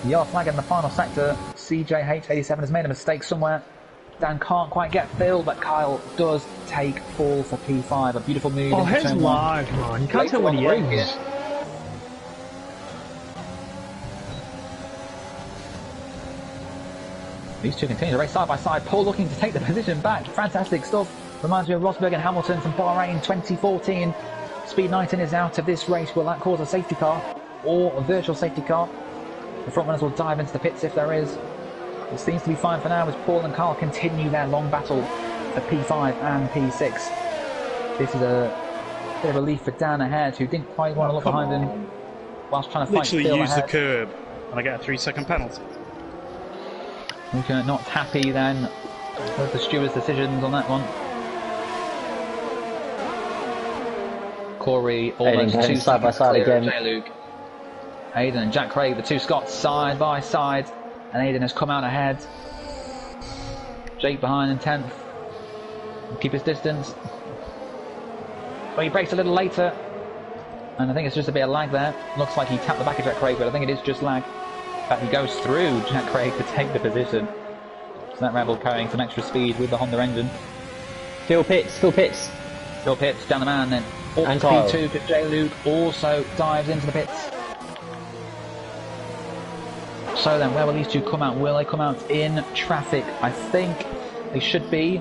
the yellow flag in the final sector. CJH87 has made a mistake somewhere. Dan can't quite get Phil, but Kyle does take Paul for P5. A beautiful move. Oh, his lag, man. You can't tell what he is. These two continue to race side by side. Paul looking to take the position back. Fantastic stuff. Reminds me of Rosberg and Hamilton from Bahrain 2014. Speed 19 is out of this race. Will that cause a safety car or a virtual safety car? The front runners will dive into the pits if there is. It seems to be fine for now as Paul and Carl continue their long battle for P5 and P6. This is a bit of relief for Dan ahead, who didn't quite want to look behind him whilst trying to fight Phil Literally use ahead. the curb and I get a 3-second penalty. Luca not happy then with the steward's decisions on that one. Corey almost Aiden 2 side by seconds side clear of again. J. Luke. Aiden and Jack Craig, the two Scots, side by side, and Aiden has come out ahead. Jake behind in 10th. Keep his distance. But he brakes a little later, and I think it's just a bit of lag there. Looks like he tapped the back of Jack Craig, but I think it is just lag. In fact, he goes through Jack Craig to take the position. So that Rebel carrying some extra speed with the Honda engine. Phil Pitts. Phil Pitts down the man, then up And to Kyle. P2, but J. Luke also dives into the pits. So then, where will these two come out? Will they come out in traffic? I think they should be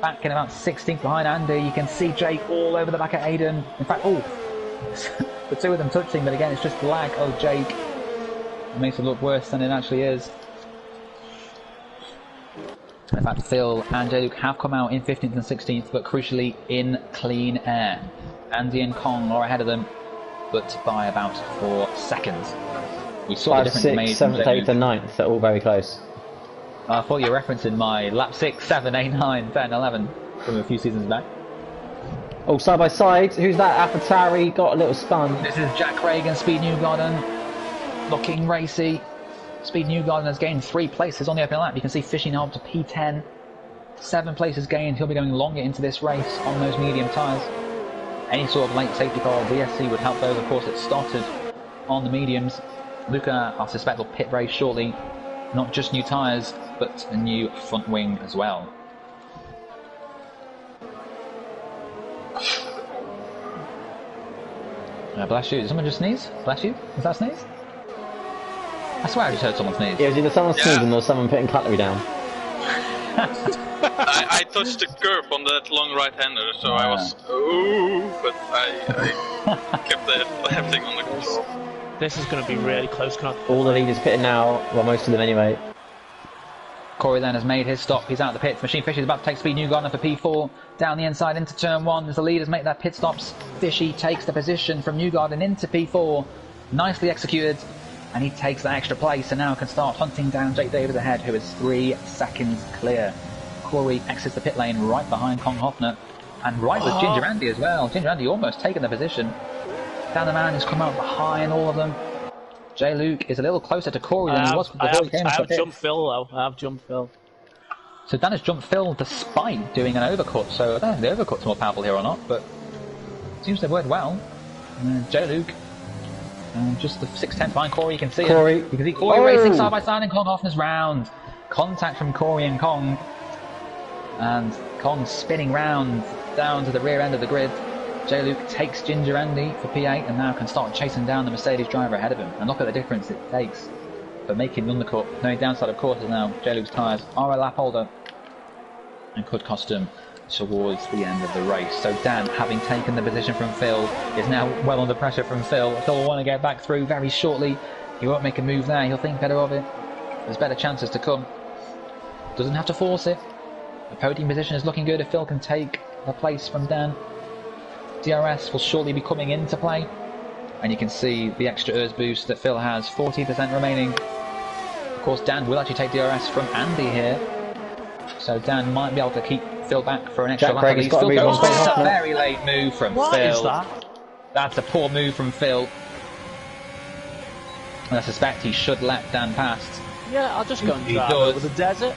back in about 16th behind Andy. You can see Jake all over the back of Aiden. In fact, the two of them touching, but again, it's just lag of Jake. It makes it look worse than it actually is. In fact, Phil and J. Luke have come out in 15th and 16th, but crucially in clean air. Andy and Kong are ahead of them, but by about 4 seconds. We saw 5, the difference 6, made 7th, 8th and 9th. They're all very close. I thought you were referencing my lap 6, 7, 8, 9, 10, 11 from a few seasons back. Oh, side by side. Who's that? AlphaTauri got a little spun. This is Jack Craig and Speed Newgarden looking racy. Speed Newgarden has gained 3 places on the open lap. You can see Fishy now up to P10. 7 places gained. He'll be going longer into this race on those medium tyres. Any sort of late safety car or VSC would help those. Of course, it started on the mediums. Luca, I suspect, will pit very shortly. Not just new tyres, but a new front wing as well. Bless you. Did someone just sneeze? Bless you? Was that a sneeze? I swear I just heard someone sneeze. It was either someone sneezing or someone putting cutlery down. I touched the curb on that long right-hander, so I was but I kept everything on the control. This is going to be really close. All the leaders pitting now, well, most of them anyway. Corey then has made his stop. He's out of the pits. Machine Fishy is about to take Speed Newgarden for P4. Down the inside into turn 1 as the leaders make their pit stops. Fishy takes the position from Newgarden into P4. Nicely executed. And he takes that extra place and now can start hunting down Jake Davis ahead, who is 3 seconds clear. Corey exits the pit lane right behind Kong Hoffner. And right with Ginger Andy as well. Ginger Andy almost taken the position. Dan the Man has come out behind all of them. J. Luke is a little closer to Corey than he was before he came I into have the pit. jumped Phil though. I have jumped Phil. So Dan has jumped Phil despite doing an overcut. So I don't know if the overcut's more powerful here or not, but it seems to have worked well. J. Luke, just the 6/10 behind Corey. You can see Corey. You can see Corey racing side by side in Kong Hoffner's round. Contact from Corey and Kong. And Kong spinning round down to the rear end of the grid. J-Luke takes Ginger Andy for P8 and now can start chasing down the Mercedes driver ahead of him. And look at the difference it takes for making the undercut. The only downside, of course, is now J-Luke's tyres are a lap older and could cost him towards the end of the race. So Dan, having taken the position from Phil, is now well under pressure from Phil. Phil will want to get back through very shortly. He won't make a move there. He'll think better of it. There's better chances to come. Doesn't have to force it. The podium position is looking good if Phil can take the place from Dan. DRS will shortly be coming into play. And you can see the extra ERS boost that Phil has, 40% remaining. Of course, Dan will actually take DRS from Andy here. So Dan might be able to keep Phil back for an extra lap at least. Phil goes for a very late move from Phil. What is that? That's a poor move from Phil. And I suspect he should let Dan past. Yeah, I'll just go and drive over the desert.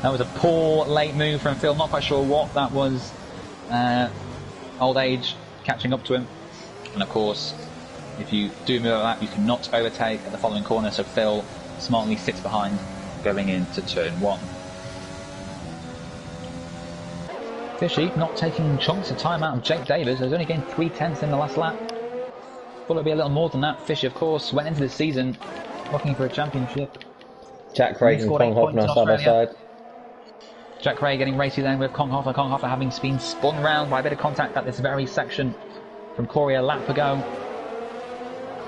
That was a poor late move from Phil. Not quite sure what that was. Old age catching up to him. And of course, if you do move like that, you cannot overtake at the following corner. So Phil smartly sits behind going into turn 1. Fishy not taking chunks of time out of Jake Davis. Has only gained 3/10 in the last lap. Thought it'd be a little more than that. Fishy, of course, went into the season looking for a championship. Jack Craig and Kong Hoffner side by side. Jack Craig getting racy then with Kong Hoffner. Kong Hoffner having been spun round by a bit of contact at this very section from Corey a lap ago.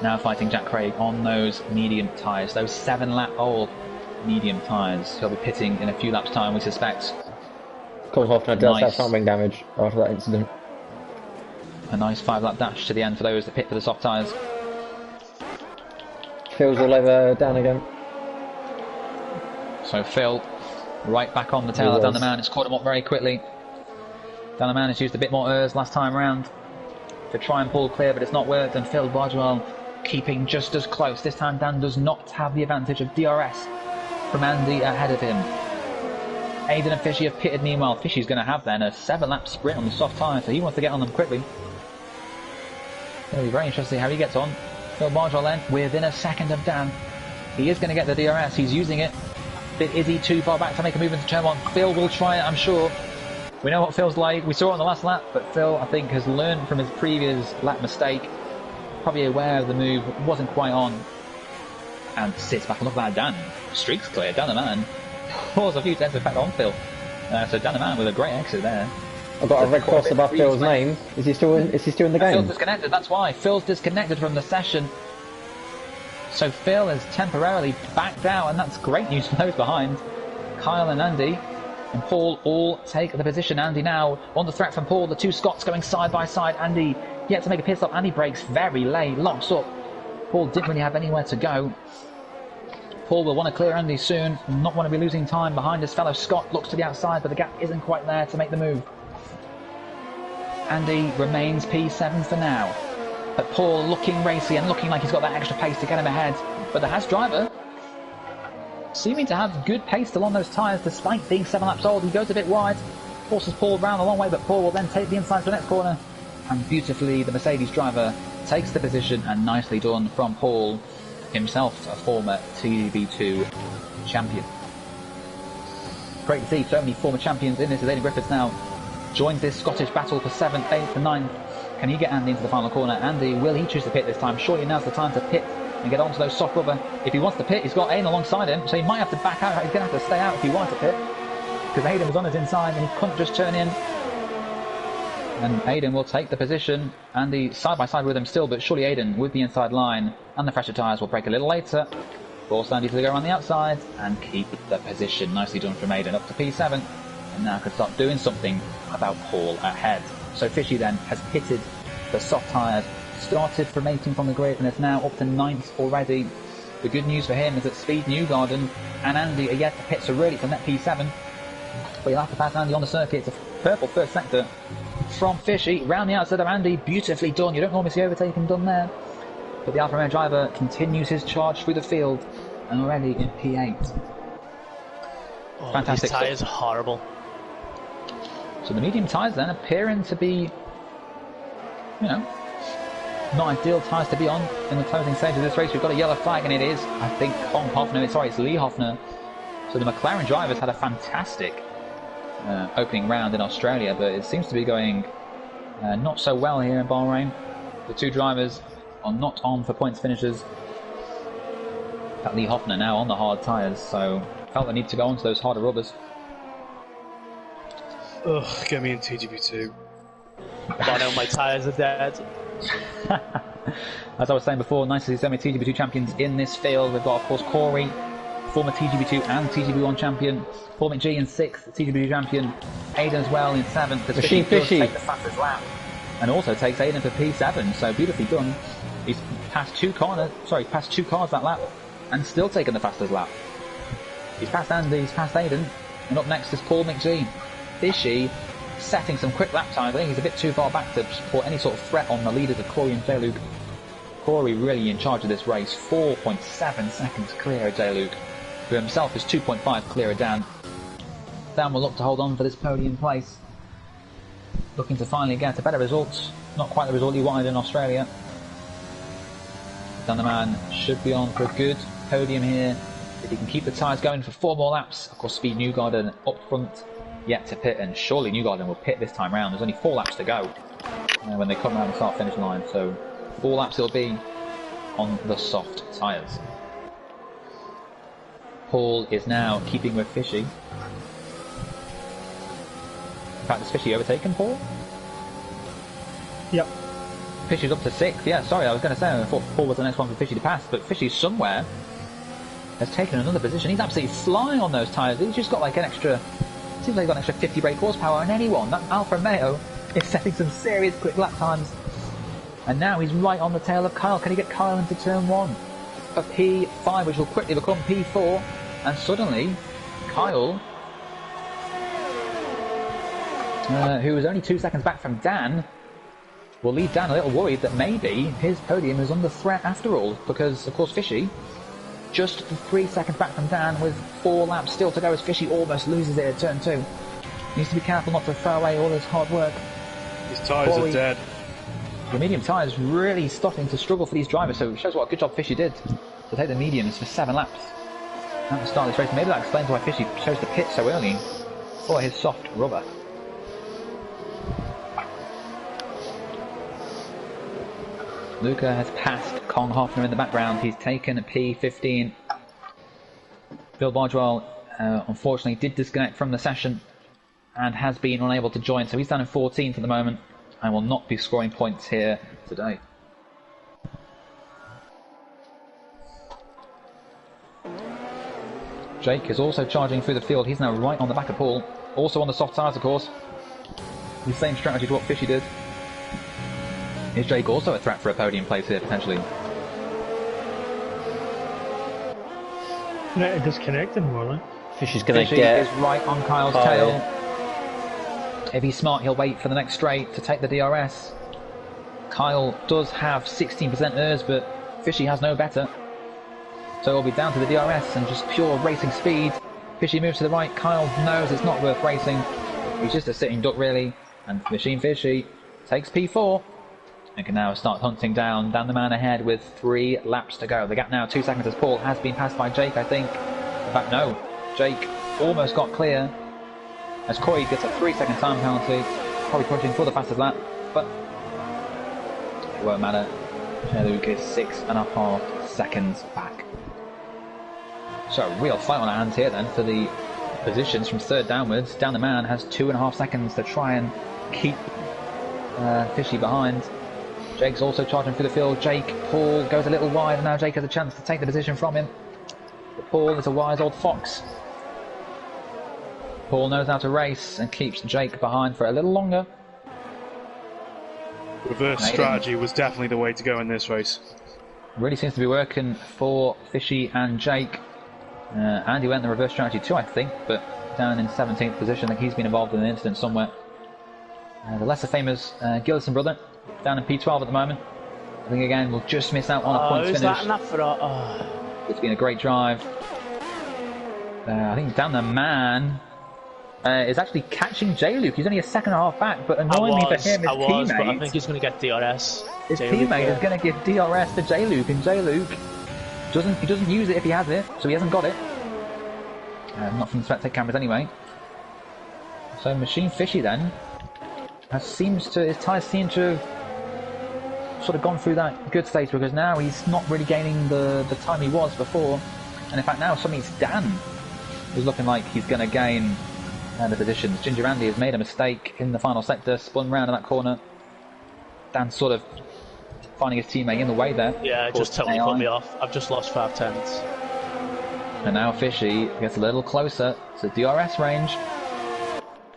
Now fighting Jack Craig on those medium tyres, those 7-lap-old medium tyres. He'll be pitting in a few laps' time, we suspect. Kong Hoffner does have some ring damage after that incident. A nice 5-lap dash to the end for those that pit for the soft tyres. Phil's all over Dan again. So Phil, right back on the tail of Dan the Man. It's caught him up very quickly. Dan the Man has used a bit more ERS last time round to try and pull clear, but it's not worked. And Phil Bardwell keeping just as close. This time Dan does not have the advantage of DRS from Andy ahead of him. Aiden and Fishy have pitted. Meanwhile, Fishy's going to have then a 7-lap sprint on the soft tyre, so he wants to get on them quickly. It'll be very interesting how he gets on. Phil Bardwell then within a second of Dan. He is going to get the DRS. He's using it. But is he too far back to make a move into turn 1? Phil will try it, I'm sure. We know what Phil's like. We saw it on the last lap, but Phil, I think, has learned from his previous lap mistake. Probably aware of the move, wasn't quite on. And sits back and look at that. Dan. Streak's clear. Dan the Man caused a few tenths of effect on Phil. So Dan the Man with a great exit there. I've got a red cross above Phil's name. Is he still in the game? Phil's disconnected, that's why. Phil's disconnected from the session. So Phil is temporarily backed out, and that's great news for those behind. Kyle and Andy and Paul all take the position. Andy now under threat from Paul. The two Scots going side by side. Andy yet to make a pit stop. Andy breaks very late, locks up. Paul didn't really have anywhere to go. Paul will want to clear Andy soon, not want to be losing time behind his fellow Scott. Looks to the outside, but the gap isn't quite there to make the move. Andy remains P7 for now. But Paul looking racy and looking like he's got that extra pace to get him ahead. But the Haas driver seeming to have good pace still on those tyres despite being 7 laps old. He goes a bit wide, forces Paul round a long way, but Paul will then take the inside to the next corner. And beautifully the Mercedes driver takes the position, and nicely done from Paul, himself a former TDB2 champion. Great to see so many former champions in this as Aidan Griffiths now joins this Scottish battle for 7th, 8th and 9th. Can he get Andy into the final corner? Andy, will he choose to pit this time? Surely now's the time to pit and get onto those soft rubber. If he wants to pit, he's got Aidan alongside him, so he might have to back out. He's going to have to stay out if he wants to pit, because Aidan was on his inside and he couldn't just turn in. And Aidan will take the position. Andy side by side with him still, but surely Aidan with the inside line and the fresher tyres will break a little later. Force Andy to go around the outside and keep the position. Nicely done from Aidan up to P7. And now can start doing something about Paul ahead. So Fishy then has pitted the soft tyres, started from 18th on the grid and is now up to 9th already. The good news for him is that Speed Newgarden and Andy are yet to pit, so really it's a net P7. But you'll have to pass Andy on the circuit. It's a purple first sector from Fishy, round the outside of Andy, beautifully done. You don't normally see overtaking done there. But the Alfa Romeo driver continues his charge through the field and already in P8. Oh, Fantastic these tyres stuff. are horrible. So the medium tyres then appearing to be, you know, not ideal tyres to be on in the closing stage of this race. We've got a yellow flag, and it is, I think, it's Lee Hoffner. So the McLaren drivers had a fantastic opening round in Australia, but it seems to be going not so well here in Bahrain. The two drivers are not on for points finishes. Lee Hoffner now on the hard tyres, so felt the need to go onto those harder rubbers. Ugh, get me in TGP2. I know my tyres are dead. As I was saying before, nice to see so many TGP2 champions in this field. We've got, of course, Corey, former TGP2 and TGP1 champion. Paul McGee in 6th, TGP2 champion. Aiden as well in 7th. Because Fishy does take the fastest lap. And also takes Aiden for P7, so beautifully done. He's passed two cars that lap, and still taken the fastest lap. He's passed Andy, he's passed Aiden, and up next is Paul McGee. Fishy setting some quick lap times. I think he's a bit too far back to support any sort of threat on the leaders of Corey and J-Luke. Corey really in charge of this race, 4.7 seconds clear of J-Luke, who himself is 2.5 clear of Dan. Dan will look to hold on for this podium place, looking to finally get a better result. Not quite the result he wanted in Australia. Dan the man should be on for a good podium here if he can keep the tyres going for 4 more laps. Of course, Speed Newgarden up front, yet to pit, and surely Newgarden will pit this time round. There's only 4 laps to go when they come around the start-finish line, so 4 laps it'll be on the soft tyres. Paul is now keeping with Fishy. In fact, has Fishy overtaken Paul? Yep. Fishy's up to 6th. Yeah, sorry, I was going to say I thought Paul was the next one for Fishy to pass, but Fishy somewhere has taken another position. He's absolutely flying on those tyres. He's just got like an extra, seems like he's got an extra 50 brake horsepower on anyone. That Alfa Romeo is setting some serious quick lap times. And now he's right on the tail of Kyle. Can he get Kyle into turn 1? A P5, which will quickly become P4. And suddenly, Kyle, who was only 2 seconds back from Dan, will leave Dan a little worried that maybe his podium is under threat after all. Because, of course, Fishy, just 3 seconds back from Dan with 4 laps still to go as Fishy almost loses it at turn 2. Needs to be careful not to throw away all his hard work. His tyres are dead. The medium tyres really starting to struggle for these drivers, so it shows what a good job Fishy did to take the mediums for 7 laps at the start of this race. Maybe that explains why Fishy chose to pit so early for his soft rubber. Luca has passed Kong Hoffner in the background. He's taken a P15. Bill Bardwell unfortunately did disconnect from the session and has been unable to join, so he's down in 14th at the moment and will not be scoring points here today. Jake is also charging through the field. He's now right on the back of Paul. Also on the soft tyres, of course. The same strategy to what Fishy did. Is Jake also a threat for a podium place here, potentially? Disconnected, more like. Fishy's going to Fishy get... is right on Kyle's tail. Yeah. If he's smart, he'll wait for the next straight to take the DRS. Kyle does have 16% ERS, but Fishy has no better. So it'll be down to the DRS and just pure racing speed. Fishy moves to the right. Kyle knows it's not worth racing. He's just a sitting duck, really. And Machine Fishy takes P4 and can now start hunting down the man ahead with 3 laps to go. The gap now 2 seconds as Paul has been passed by Jake, I think. In fact, no. Jake almost got clear as Corey gets a 3-second time penalty. Probably pushing for the fastest lap, but it won't matter. Luke is 6.5 seconds back. So a real fight on our hands here then for the positions from 3rd downwards. Dan the man has 2.5 seconds to try and keep Fishy behind. Jake's also charging through the field. Jake, Paul goes a little wide, and now Jake has a chance to take the position from him. But Paul is a wise old fox. Paul knows how to race and keeps Jake behind for a little longer. Reverse strategy was definitely the way to go in this race. Really seems to be working for Fishy and Jake. Andy went the reverse strategy too, I think, but down in 17th position. I think he's been involved in an incident somewhere. The lesser famous Gillison brother, down in P12 at the moment. I think again we'll just miss out on a points finish. It's been a great drive. I think Dan the man is actually catching J-Luke. He's only a 2.5 back, but annoyingly for him, his teammate... but I think he's going to get DRS. His teammate is going to give DRS to J-Luke, and J-Luke doesn't use it if he has it, so he hasn't got it. Not from the spectator cameras anyway. So Machine Fishy then his tyres seem to have sort of gone through that good stage, because now he's not really gaining the time he was before, and in fact now suddenly it's Dan who's looking like he's going to gain the positions. Ginger Andy has made a mistake in the final sector, spun round in that corner. Dan sort of finding his teammate in the way there. Yeah, it just totally put me off. I've just lost 5 tenths. And now Fishy gets a little closer to DRS range.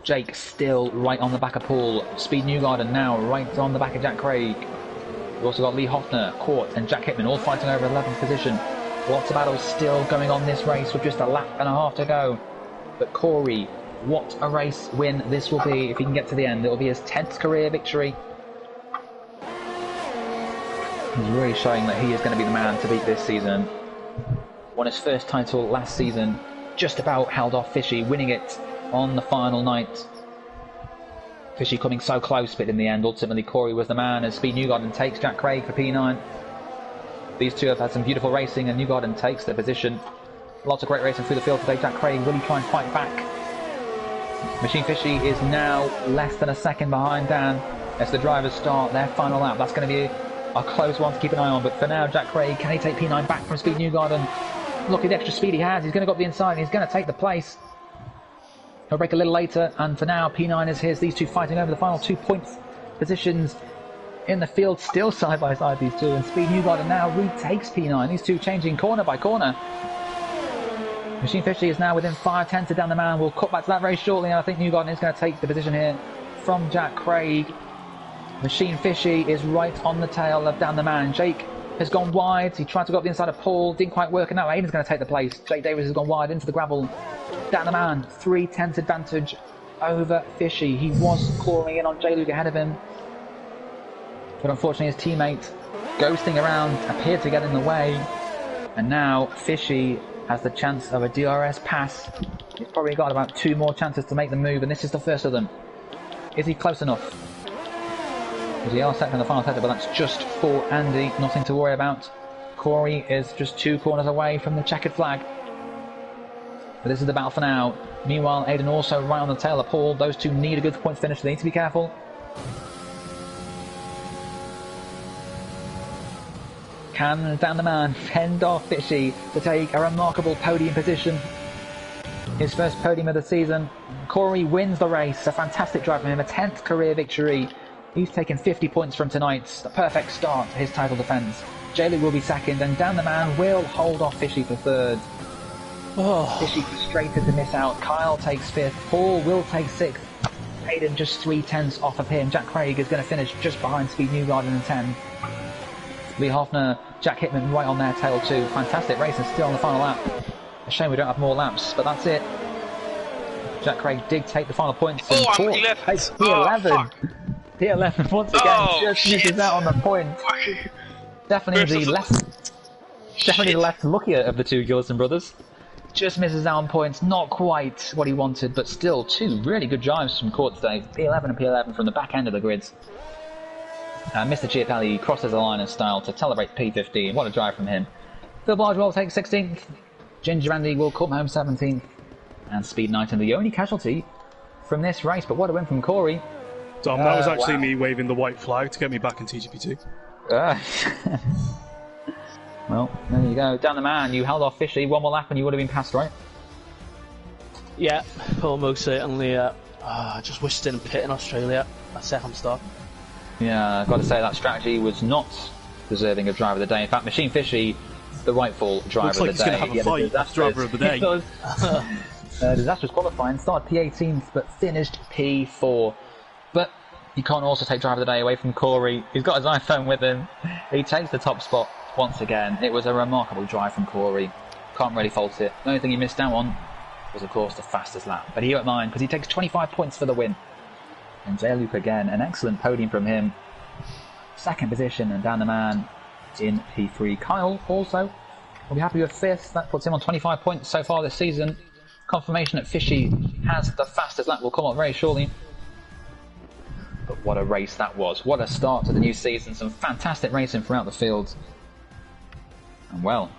Jake still right on the back of Paul. Speed Newgarden now right on the back of Jack Craig. We've also got Lee Hoffner, Court and Jack Hitman all fighting over 11th position. Lots of battles still going on this race with just a lap and a half to go. But Corey, what a race win this will be if he can get to the end. It will be his 10th career victory. He's really showing that he is going to be the man to beat this season. Won his first title last season, just about held off Fishy, winning it on the final night. Fishy coming so close, but in the end, ultimately Corey was the man as Speed Newgarden takes Jack Craig for P9. These two have had some beautiful racing, and Newgarden takes their position. Lots of great racing through the field today. Jack Craig really trying to fight back. Machine Fishy is now less than a second behind Dan as the drivers start their final lap. That's going to be a close one to keep an eye on, but for now, Jack Craig, can he take P9 back from Speed Newgarden? Look at the extra speed he has. He's going to go up the inside and he's going to take the place. He'll break a little later, and for now, P9 is his. These two fighting over the final 2 points positions in the field, still side by side, these two, and Speed Newgarden now retakes P9. These two changing corner by corner. Machine Fishy is now within 5 tenths of down the man. We'll cut back to that very shortly, and I think Newgarden is going to take the position here from Jack Craig. Machine Fishy is right on the tail of Dan the Man. Jake has gone wide. He tried to go up the inside of Paul. Didn't quite work, and now Aiden's going to take the place. Jake Davis has gone wide into the gravel. Dan the Man, 3 tenths advantage over Fishy. He was clawing in on J. Luke ahead of him, but unfortunately his teammate, ghosting around, appeared to get in the way. And now Fishy has the chance of a DRS pass. He's probably got about 2 more chances to make the move, and this is the first of them. Is he close enough? We are second in the final sector, but that's just for Andy. Nothing to worry about. Corey is just 2 corners away from the checkered flag. But this is the battle for now. Meanwhile, Aiden also right on the tail of Paul. Those two need a good point finish. They need to be careful. Can Dan the Man fend off Fishy to take a remarkable podium position? His first podium of the season. Corey wins the race. A fantastic drive from him. A 10th career victory. He's taken 50 points from tonight. The perfect start to his title defence. J-Luke will be second, and Dan the Man will hold off Fishy for third. Fishy frustrated to miss out. Kyle takes 5th. Paul will take 6th. Aiden just 3 tenths off of him. Jack Craig is going to finish just behind Speed Newgarden in 10. Lee Hoffner, Jack Hitman right on their tail too. Fantastic racing still on the final lap. A shame we don't have more laps, but that's it. Jack Craig did take the final points. And I'm Paul 11th. takes P11. P11 once again just misses out on the point. Definitely the less luckier of the 2 Gilson brothers. Just misses out on points, not quite what he wanted, but still 2 really good drives from Court today. P11 and P11 from the back end of the grids. Mr. Chiapelli crosses the line in style to celebrate P15. What a drive from him. Phil Bardwell takes 16th. Ginger Andy will come home 17th. And Speed Knighton, the only casualty from this race, but what a win from Corey. Dom, that was actually me waving the white flag to get me back in TGP2. Well, there you go. Dan the Man, you held off Fishy. 1 more lap and you would have been passed, right? Yeah, almost certainly. I just wish I didn't pit in Australia. That second stop. Yeah, I've got to say that strategy was not deserving of driver of the day. In fact, Machine Fishy, the rightful driver Looks of like the he's day. going to have a fight as driver of the day. He does. Disastrous qualifying, started P18th but finished P4. But you can't also take driver of the day away from Corey. He's got his iPhone with him. He takes the top spot once again. It was a remarkable drive from Corey. Can't really fault it. The only thing he missed out on was, of course, the fastest lap. But he won't mind because he takes 25 points for the win. And J-Luke again, an excellent podium from him. 2nd position, and Dan the Man in P3. Kyle also will be happy with 5th. That puts him on 25 points so far this season. Confirmation that Fishy has the fastest lap will come up very shortly. But what a race that was. What a start to the new season. Some fantastic racing throughout the field. And well,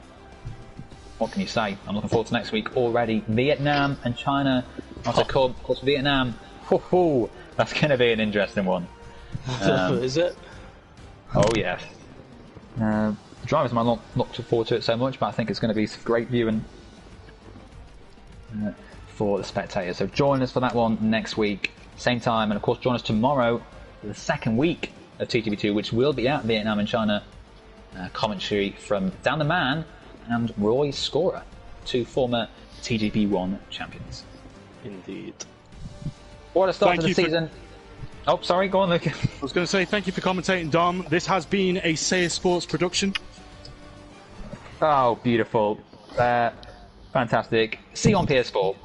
what can you say? I'm looking forward to next week already. Vietnam and China are to come. Of course, Vietnam, that's going to be an interesting one. Is it? Oh, yes. Drivers might not look forward to it so much, but I think it's going to be some great viewing for the spectators. So join us for that one next week, same time, and of course join us tomorrow for the second week of TGP2, which will be at Vietnam and China. Commentary from Dan the Man and Roy Scorer, 2 former TGP1 champions. Indeed. What a start to the season. Oh, sorry, go on, Luke. I was going to say thank you for commentating, Dom. This has been a Seiya Sports production. Oh, beautiful. Fantastic. See you on PS4.